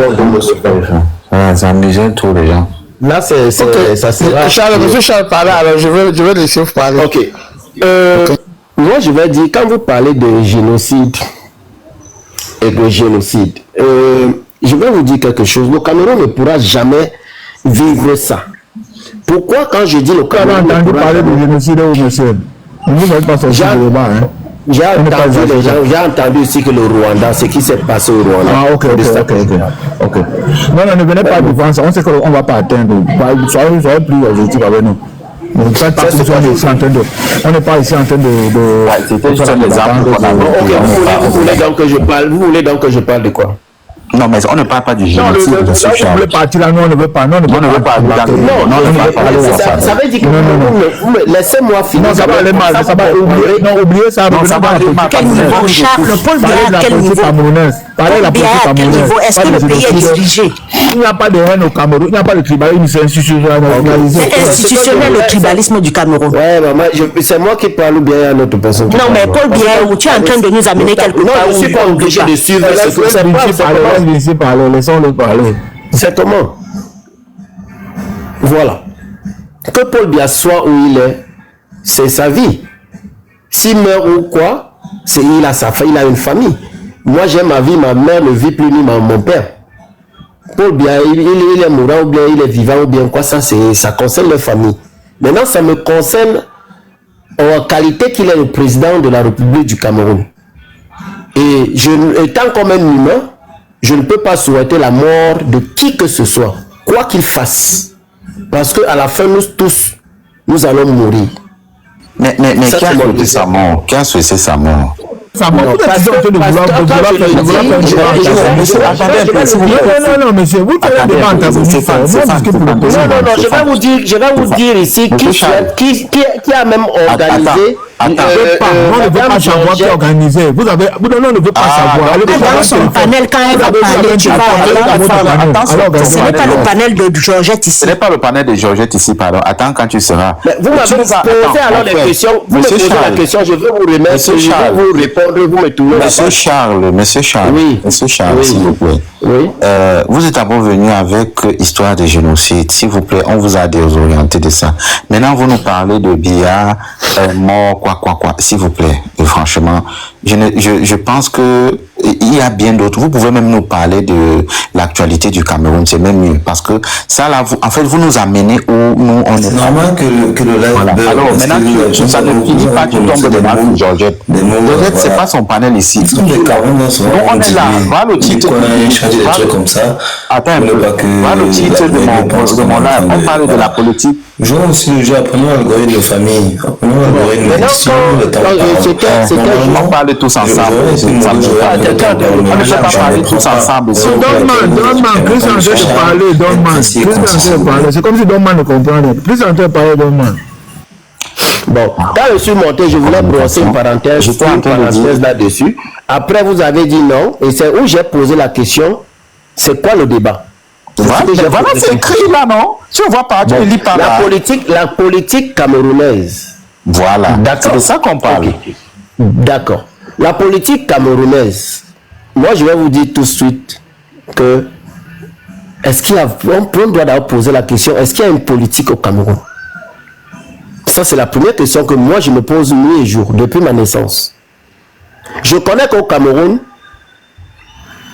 Ça amusait trop les gens. Là, ça sera... Charles, monsieur Charles parle, alors je vais laisser vous parler. Ok. Moi, je vais dire, quand vous parlez de génocide et de génocide, je vais vous dire quelque chose. Le Cameroun ne pourra jamais vivre ça. Pourquoi quand je dis le Cameroun... J'ai entendu parler de génocide au monsieur. Vous n'êtes pas sorti de débat, hein. J'ai entendu aussi que le Rwanda, ce qui s'est passé au Rwanda. Ah, ok. Non, ne venez pas devant ça. On sait qu'on ne va pas atteindre. Soyez plus objectif avec nous. On n'est pas ici en train de... C'était juste un exemple. Vous voulez donc que je parle de quoi? Non, mais on ne parle pas du génocide. Non, vous voulez partir là, non, on ne veut pas. Non, on ne veut pas. Ça veut dire que laissez-moi finir. Non, ça va aller mal. Ça va oublier. Non, oubliez ça. Quel niveau, Charles, Paul Biya, à quel niveau? Parlez la politique camerounaise. Est-ce que le pays est dirigé? Il n'y a pas de haine au Cameroun. Il n'y a pas de tribalisme, c'est institutionnel. C'est institutionnel le tribalisme du Cameroun. Ouais, maman, c'est moi qui parle ou bien il y a une autre personne. Non, mais Paul Biya, tu es en train de nous amener quelque part. Non, je ne suis pas obligé de suivre. Laissez parler, laissons-le parler. C'est comment? Voilà. Que Paul Biya soit où il est, c'est sa vie. S'il meurt ou quoi, il a une famille. Moi, j'ai ma vie, ma mère ne vit plus ni mon père. Paul Biya, il est mourant ou bien il est vivant ou bien quoi, ça concerne la famille. Maintenant, ça me concerne en qualité qu'il est le président de la République du Cameroun. Et étant comme un humain, je ne peux pas souhaiter la mort de qui que ce soit, quoi qu'il fasse. Parce qu'à la fin, nous tous, nous allons mourir. Mais qui a souhaité sa mort? Qui a souhaité sa mort? Ça m'a Non, parce que non, monsieur, vous faites des bandes. Je vais vous dire ici qui a même organisé. On ne veut pas savoir qui a organisé. On ne veut pas savoir. Dans son panel, quand elle va parler, tu vas. Ce n'est pas le panel de Georgette ici. Ce n'est pas le panel de Georgette ici, pardon. Attends quand tu seras. Vous m'avez posé alors des questions. Vous me posez la question, je vais vous remettre. Je vais vous répondre, vous me tournez. Monsieur Charles, oui. Monsieur Charles, Oui. s'il vous plaît. Oui. Vous êtes d'abord venu avec histoire de génocide. S'il vous plaît, on vous a désorienté de ça. Maintenant, vous nous parlez de Biya, mort, quoi. S'il vous plaît. Et franchement, je pense que il y a bien d'autres. Vous pouvez même nous parler de l'actualité du Cameroun. C'est même mieux. Parce que ça, là, vous nous amenez où nous, on est. C'est normal que le live Voilà. Alors, maintenant, ça ne finit pas, tu tombes de mal pour Georgette. Georgette, c'est pas son panel ici. On est là. Voilà le titre. Changer des trucs comme ça. Attends un peu. Voilà le titre de mon live. On parle de la politique. Jouons aussi le jeu, apprenons l'algorithme de famille. Apprenons l'algorithme de gestion, le temps. On parle tous ensemble. On ne peut pas parler tous ensemble. Donne-moi, Chris en train de parler, donne-moi. C'est comme si donne-moi ne comprenait. Chris en train de parler, donne-moi. Bon, quand je suis monté, je voulais brosser une parenthèse là-dessus. Après, vous avez dit non, et c'est où j'ai posé la question, c'est quoi le débat? Voilà, c'est écrit là, non? Tu ne vois pas, tu ne lis pas là. La politique camerounaise. Voilà, c'est de ça qu'on parle. Okay. D'accord. La politique camerounaise, moi je vais vous dire tout de suite que on doit d'abord poser la question, est-ce qu'il y a une politique au Cameroun? Ça, c'est la première question que moi, je me pose nuit et jour, depuis ma naissance. Je connais qu'au Cameroun,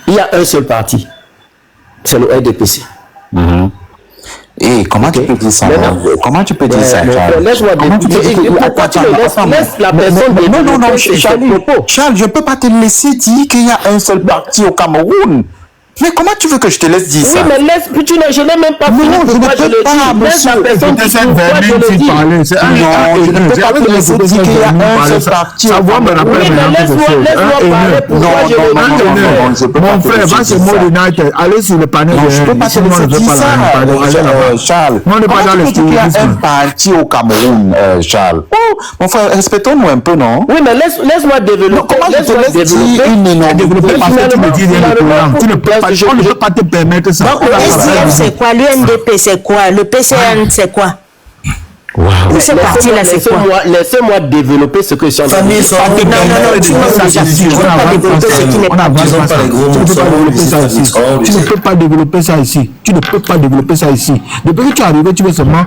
il y a un seul parti. C'est le RDPC. Et comment tu peux dire ça? Comment tu peux dire ça, Charles? Laisse-moi laisse la personne. Non, Charles, je ne peux pas te laisser dire qu'il y a un seul parti au Cameroun. Mais comment tu veux que je te laisse dire ça? Oui, mais je n'ai même pas fini. Non, je ne peux pas, monsieur. Je ne peux pas te laisser dire qu'il y a un seul parti. Laisse-moi parler. Mon frère, va chez Mode United. Allez sur le panel. Je ne peux pas te laisser dire ça, Charles. On n'est pas dans le il y a un parti au Cameroun, Charles. Mon frère, respectons-nous un peu, non? Oui, mais laisse-moi développer. Comment je te laisse dire une énormité parce que tu me dis rien du programme. Tu ne peux pas. On ne peut pas te permettre ça. Donc, le SDF, c'est quoi? L'UNDP, c'est quoi? Le PCN, c'est quoi? Ce parti-là, c'est quoi? Laissez-moi développer ce que je suis en train de dire. Tu ne peux pas développer ce qui n'est pas. Tu ne peux pas développer ça ici. Tu ne peux pas développer ça ici. Depuis que tu es arrivé, tu veux seulement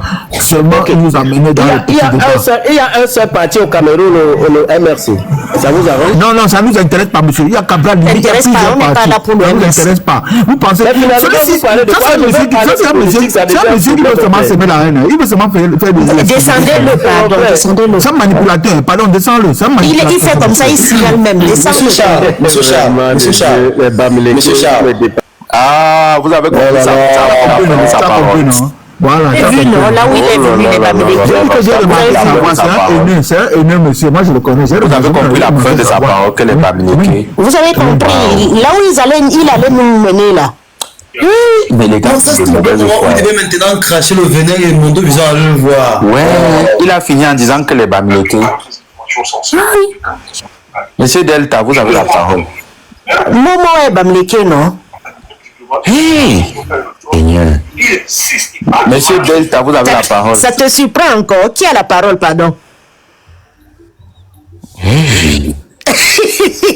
nous amener dans le petit débat. Il y a un seul parti au Cameroun, le MRC. Ça vous arrange? Non, ça ne nous intéresse pas, monsieur. Il y a Cabral, il y a plusieurs partis. Ça ne nous intéresse pas. Vous pensez que c'est un monsieur qui veut seulement semer la haine. Il veut seulement faire des... Descendez-le, pardon, descendez-le. C'est un manipulateur, pardon, descends-le. Il fait comme ça, il signale même. Descendez-le. Monsieur Charles. Ah, vous avez compris ça. Ça a compris, non? Voilà. Là où il est venu, il est pas venu. C'est un haineux, monsieur. Moi, je le connais. Vous avez compris la preuve de sa parole qu'elle est pas communiquée. Vous avez compris. Là où il allait nous mener, là. Mais les gars, il devait maintenant cracher le venin et mon dos, ils ont allé le voir. Ouais, il a fini en disant que les Bamileke. Monsieur Delta, vous avez la parole. Momo est Bamileke, non? Seigneur. Monsieur Delta, vous avez la parole. Ça te surprend encore? Qui a la parole, pardon?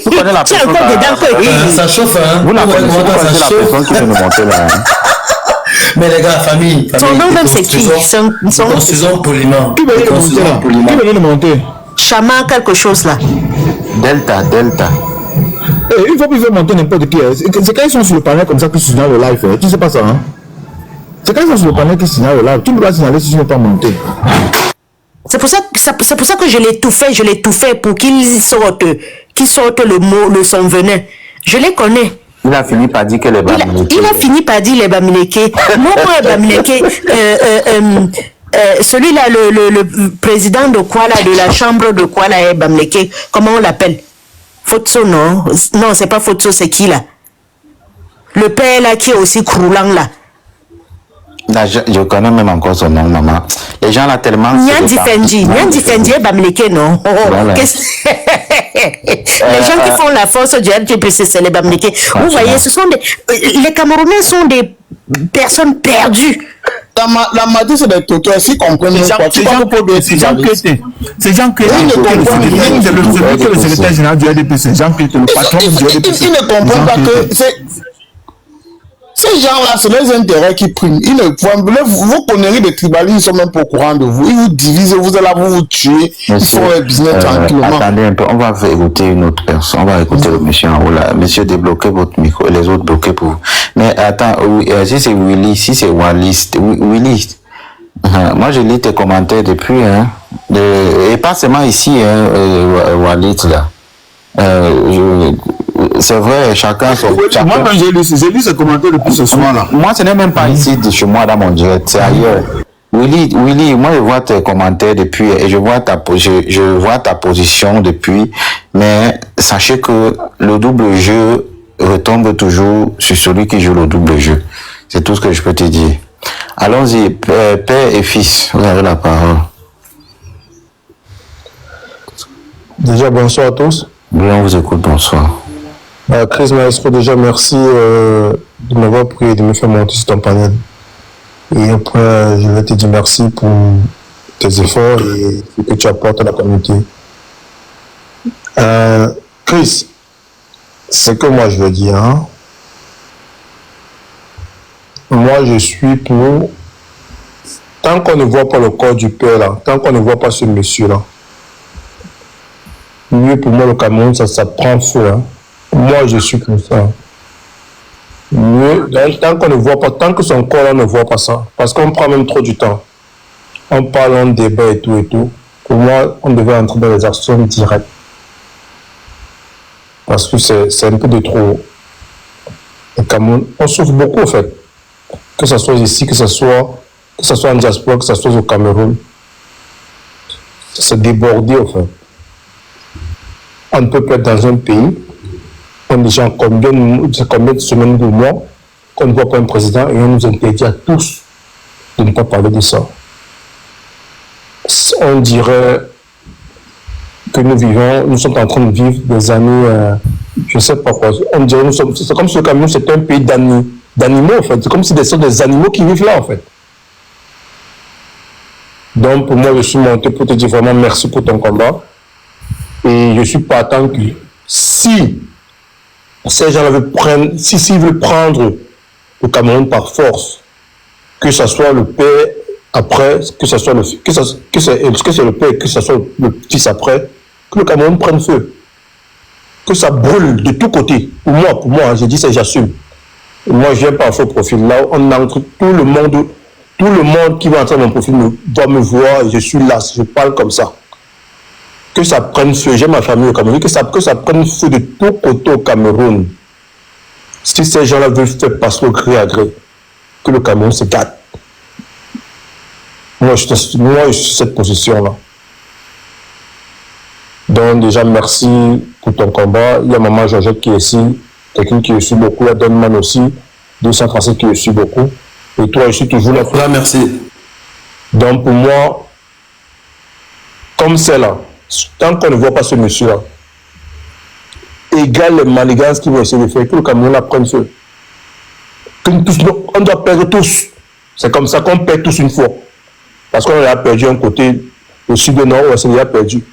Vous connaissez la personne ça chauffe, hein? Vous la connaissez, la personne qui vient nous monter là. Mais les gars, famille. Son nom même c'est qui? Construisons poliment. Qui veut nous monter? Chaman quelque chose là. Delta. Une fois qu'ils veulent monter n'importe qui. C'est quand ils sont sur le panel comme ça qu'ils signalent le live. Tu sais pas ça, hein? C'est quand ils sont sur le panel qu'ils signalent le live. Tu ne dois signaler si tu ne veux pas monter. C'est pour ça que je l'ai tout fait pour qu'il sorte son venin. Je les connais. Il a fini par dire que les Bamileke. Il a fini par dire les Bamileke. Moi, Bamileke, celui-là, le président de quoi là, de la chambre de quoi là, Bamileke, comment on l'appelle? Fotso, non? Non, c'est pas Fotso, c'est qui là? Le père là qui est aussi croulant là. Là, je connais même encore son nom, maman. Les gens là tellement... Nyandi Fendi est Bamileke, non? Voilà. Les gens qui font la force du RDPC, c'est les Bamileke. Vous voyez, les Camerounais sont des personnes perdues. La Madi, c'est des toqueurs, s'ils comprennent pas. C'est Jean Kété. C'est Jean Kété. C'est le secrétaire général du RDPC. Jean Kété, le patron du RDPC. Ils ne comprennent pas que ces gens-là, c'est les intérêts qui priment. Vos conneries de tribalistes, ils sont même pas au courant de vous. Ils vous divisent, vous allez vous tuer. Ils font le business tranquillement. Attendez un peu, on va écouter une autre personne. On va écouter le monsieur en haut là. Monsieur, débloquez votre micro et les autres bloquez pour vous. Mais attends, si c'est Willy, si c'est Wallis, Willy. Moi, je lis tes commentaires depuis, hein. Et pas seulement ici, Wallis là. C'est vrai, chacun son... Moi, quand j'ai lu ce commentaire depuis ce soir-là. Moi, ce n'est même pas ici, chez moi, dans mon direct, c'est ailleurs. Willy, moi, je vois tes commentaires depuis, et je vois ta position depuis, mais sachez que le double jeu retombe toujours sur celui qui joue le double jeu. C'est tout ce que je peux te dire. Allons-y, père et fils, vous avez la parole. Déjà, bonsoir à tous. Oui, on vous écoute, bonsoir. Chris Maestro, déjà merci de m'avoir pris et de me faire monter sur ton panel. Et après, je vais te dire merci pour tes efforts et ce que tu apportes à la communauté. Chris, c'est que moi je veux dire, hein? moi je suis pour, tant qu'on ne voit pas le corps du père là, tant qu'on ne voit pas ce monsieur là, mieux pour moi le Cameroun, ça prend feu. Hein. Moi je suis comme ça. Mieux, tant qu'on ne voit pas, tant que son corps là ne voit pas ça, parce qu'on prend même trop du temps. On parle, on débat et tout et tout. Pour moi, on devait entrer dans les actions directes. Parce que c'est un peu de trop. Le Cameroun, on souffre beaucoup en fait. Que ce soit ici, que ce soit en diaspora, que ce soit au Cameroun. C'est débordé en fait. On ne peut pas être dans un pays, on est déjà combien de semaines, de mois, qu'on ne voit pas un président et on nous interdit à tous de ne pas parler de ça. On dirait que nous sommes en train de vivre des années, je ne sais pas quoi. On dirait c'est comme si le Cameroun c'est un pays d'animaux en fait. C'est comme si sont des animaux qui vivent là en fait. Donc pour moi, je suis monté pour te dire vraiment merci pour ton combat. Et je suis partant que si ces gens veulent prendre, s'ils veulent prendre le Cameroun par force, que ce soit le père après, que ce soit le fils, que c'est le père, que ce soit le fils après, que le Cameroun prenne feu. Que ça brûle de tous côtés. Pour moi, j'ai dit ça, j'assume. Moi, je viens pas en faux profil. Là, on entre tout le monde qui va entrer dans mon profil doit me voir et je suis là, je parle comme ça. Que ça prenne feu, j'ai ma famille au Cameroun, que ça prenne feu de tous côtés au Cameroun. Si ces gens-là veulent faire passer au gré à gré, que le Cameroun se gâte. Moi, je suis cette position-là. Donc, déjà, merci pour ton combat. Il y a Maman Georgette qui est ici, quelqu'un qui suit beaucoup. Il y a Donman aussi, 237 qui suit beaucoup. Et toi, je suis toujours là. Là, merci. Donc, pour moi, comme c'est là, tant qu'on ne voit pas ce monsieur-là, égale les manigances qui vont essayer de faire, que le Cameroun la prenne feu. On doit perdre tous. C'est comme ça qu'on perd tous une fois. Parce qu'on a perdu un côté, le sud-nord, on s'est déjà perdu.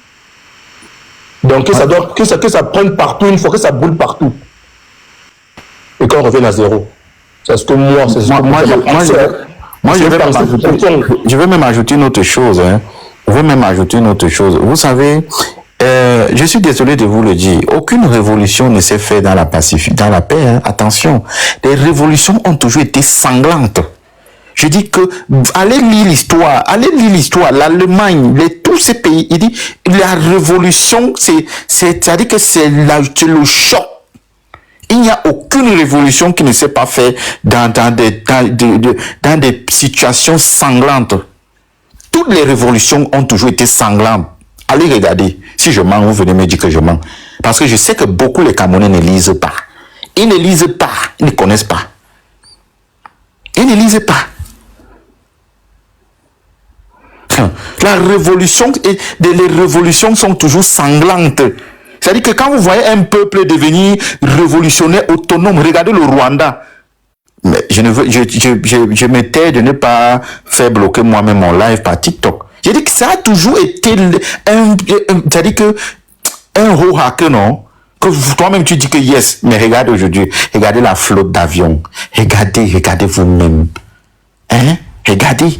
Donc que ça prenne partout une fois, que ça brûle partout. Et qu'on revienne à zéro. C'est ce que moi, c'est ce que moi, je vais même ajouter une autre chose. Hein. Je vais même ajouter une autre chose. Vous savez, je suis désolé de vous le dire, aucune révolution ne s'est faite dans la paix. Hein. Attention, les révolutions ont toujours été sanglantes. Je dis que, allez lire l'histoire, l'Allemagne, tous ces pays, il dit, la révolution, c'est-à-dire que c'est le choc. Il n'y a aucune révolution qui ne s'est pas faite dans des situations sanglantes. Toutes les révolutions ont toujours été sanglantes. Allez regarder. Si je mens, vous venez me dire que je mens. Parce que je sais que beaucoup les Camerounais ne lisent pas. Ils ne lisent pas. Ils ne connaissent pas. Ils ne lisent pas. La révolution et les révolutions sont toujours sanglantes. C'est-à-dire que quand vous voyez un peuple devenir révolutionnaire autonome, regardez le Rwanda. Mais je me tais de ne pas faire bloquer moi-même mon live par TikTok. J'ai dit que ça a toujours été c'est-à-dire que un hacker, non? Que toi-même tu dis que yes, mais regarde aujourd'hui, regardez la flotte d'avions. Regardez vous-même. Hein? Regardez.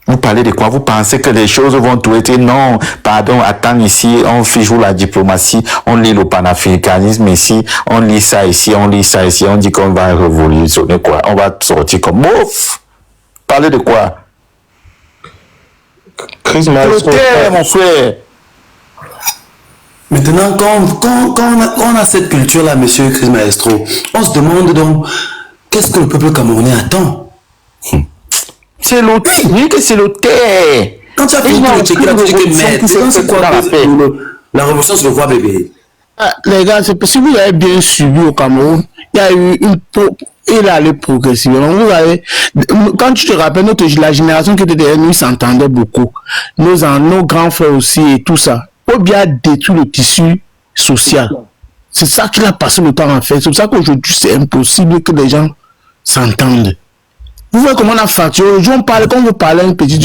Vous parlez de quoi? Vous pensez que les choses vont tout être? Non, pardon, attends ici, on fait jouer la diplomatie, on lit le panafricanisme ici, on lit ça ici, on lit ça ici, on dit qu'on va révolutionner quoi? On va sortir comme mouf! Parlez de quoi? Chris Maestro, mon frère! Maintenant, quand on a cette culture-là, monsieur Chris Maestro, on se demande donc, qu'est-ce que le peuple camerounais attend? C'est l'hôtel. Quand tu as fini de checker là, tu dis que merde, c'est quoi la révolution sur le voie bébé? Les gars, si vous avez bien suivi au Cameroun, il y a eu il allait progressivement. Vous avez, quand tu te rappelles, la génération qui était derrière nous s'entendait beaucoup. Nos grands frères aussi et tout ça. Faut bien détruire le tissu social. C'est ça qu'il a passé le temps à faire. C'est pour ça qu'aujourd'hui, c'est impossible que les gens s'entendent. Vous voyez comment on a fracturé. Aujourd'hui, on parle, quand vous parlez un petit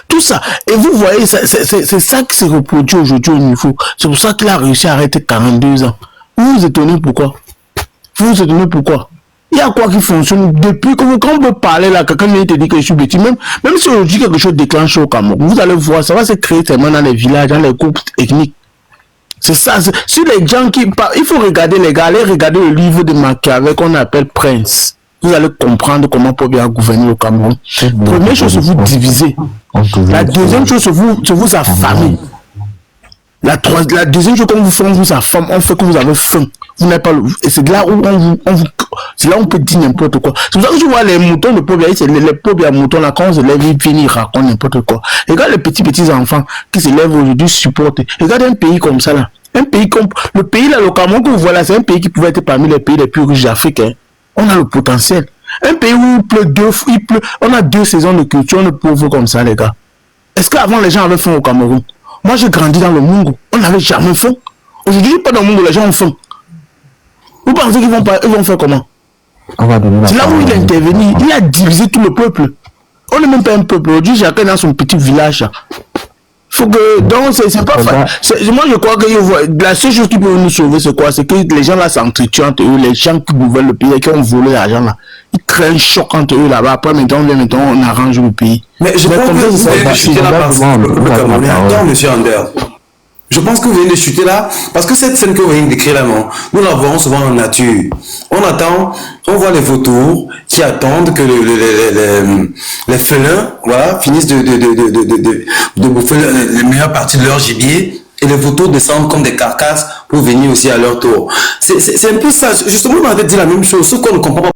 tout ça. Et vous voyez, c'est ça qui se reproduit aujourd'hui au niveau. C'est pour ça qu'il a réussi à arrêter 42 ans. Vous vous étonnez pourquoi? Il y a quoi qui fonctionne depuis que quand on peut parler là, quelqu'un vient te dire que je suis bêtise, même si on dit quelque chose déclenche au Cameroun, vous allez voir, ça va se créer tellement dans les villages, dans les groupes ethniques. C'est ça. Si les gens qui parlent, il faut regarder les gars, allez regarder le livre de Machiavel qu'on appelle Prince. Vous allez comprendre comment Paul Biya a gouverné le Cameroun. Première chose, c'est vous diviser. La deuxième chose, c'est vous affamer. La deuxième chose, quand vous vous affame, on fait que vous avez faim. Vous n'avez pas et c'est là où c'est là où on peut dire n'importe quoi. C'est pour ça que je vois les moutons de Paul Biya, c'est les pauvres moutons là, quand on se lève, ils viennent, ils racontent n'importe quoi. Regarde les petits enfants qui se lèvent aujourd'hui, supportent. Regarde un pays comme ça là. Un pays comme le pays là, le Cameroun que vous voyez là, c'est un pays qui pouvait être parmi les pays les plus riches d'Afrique. Hein. On a le potentiel. Un pays où il pleut, on a 2 saisons de culture, on est pauvre comme ça, les gars. Est-ce qu'avant les gens avaient faim au Cameroun? Moi, j'ai grandi dans le monde, on n'avait jamais faim. Aujourd'hui, pas dans le monde où les gens ont faim. Vous pensez qu'ils vont faire comment? C'est là où il est intervenu, il a divisé tout le peuple. On n'est même pas un peuple. Aujourd'hui, chacun dans son petit village. Faut que, donc, c'est pas facile. Moi, je crois que la seule chose qui peut nous sauver, c'est quoi? C'est que les gens là s'entretuent entre eux, les gens qui gouvernent le pays, qui ont volé l'argent là. Ils créent un choc entre eux là-bas. Après, maintenant, on arrange le pays. Mais je pense que vous venez de chuter là parce que le Camerounais. Attends, monsieur Ander. Je pense que vous venez de chuter là parce que cette scène que vous venez de décrire là, non, nous la voyons souvent en nature. On attend, on voit les vautours qui attendent que les félins, voilà, finissent de bouffer les meilleures parties de leur gibier. Et les vautours descendent comme des carcasses pour venir aussi à leur tour. C'est un peu ça. Justement, on avait dit la même chose, sauf qu'on ne comprend pas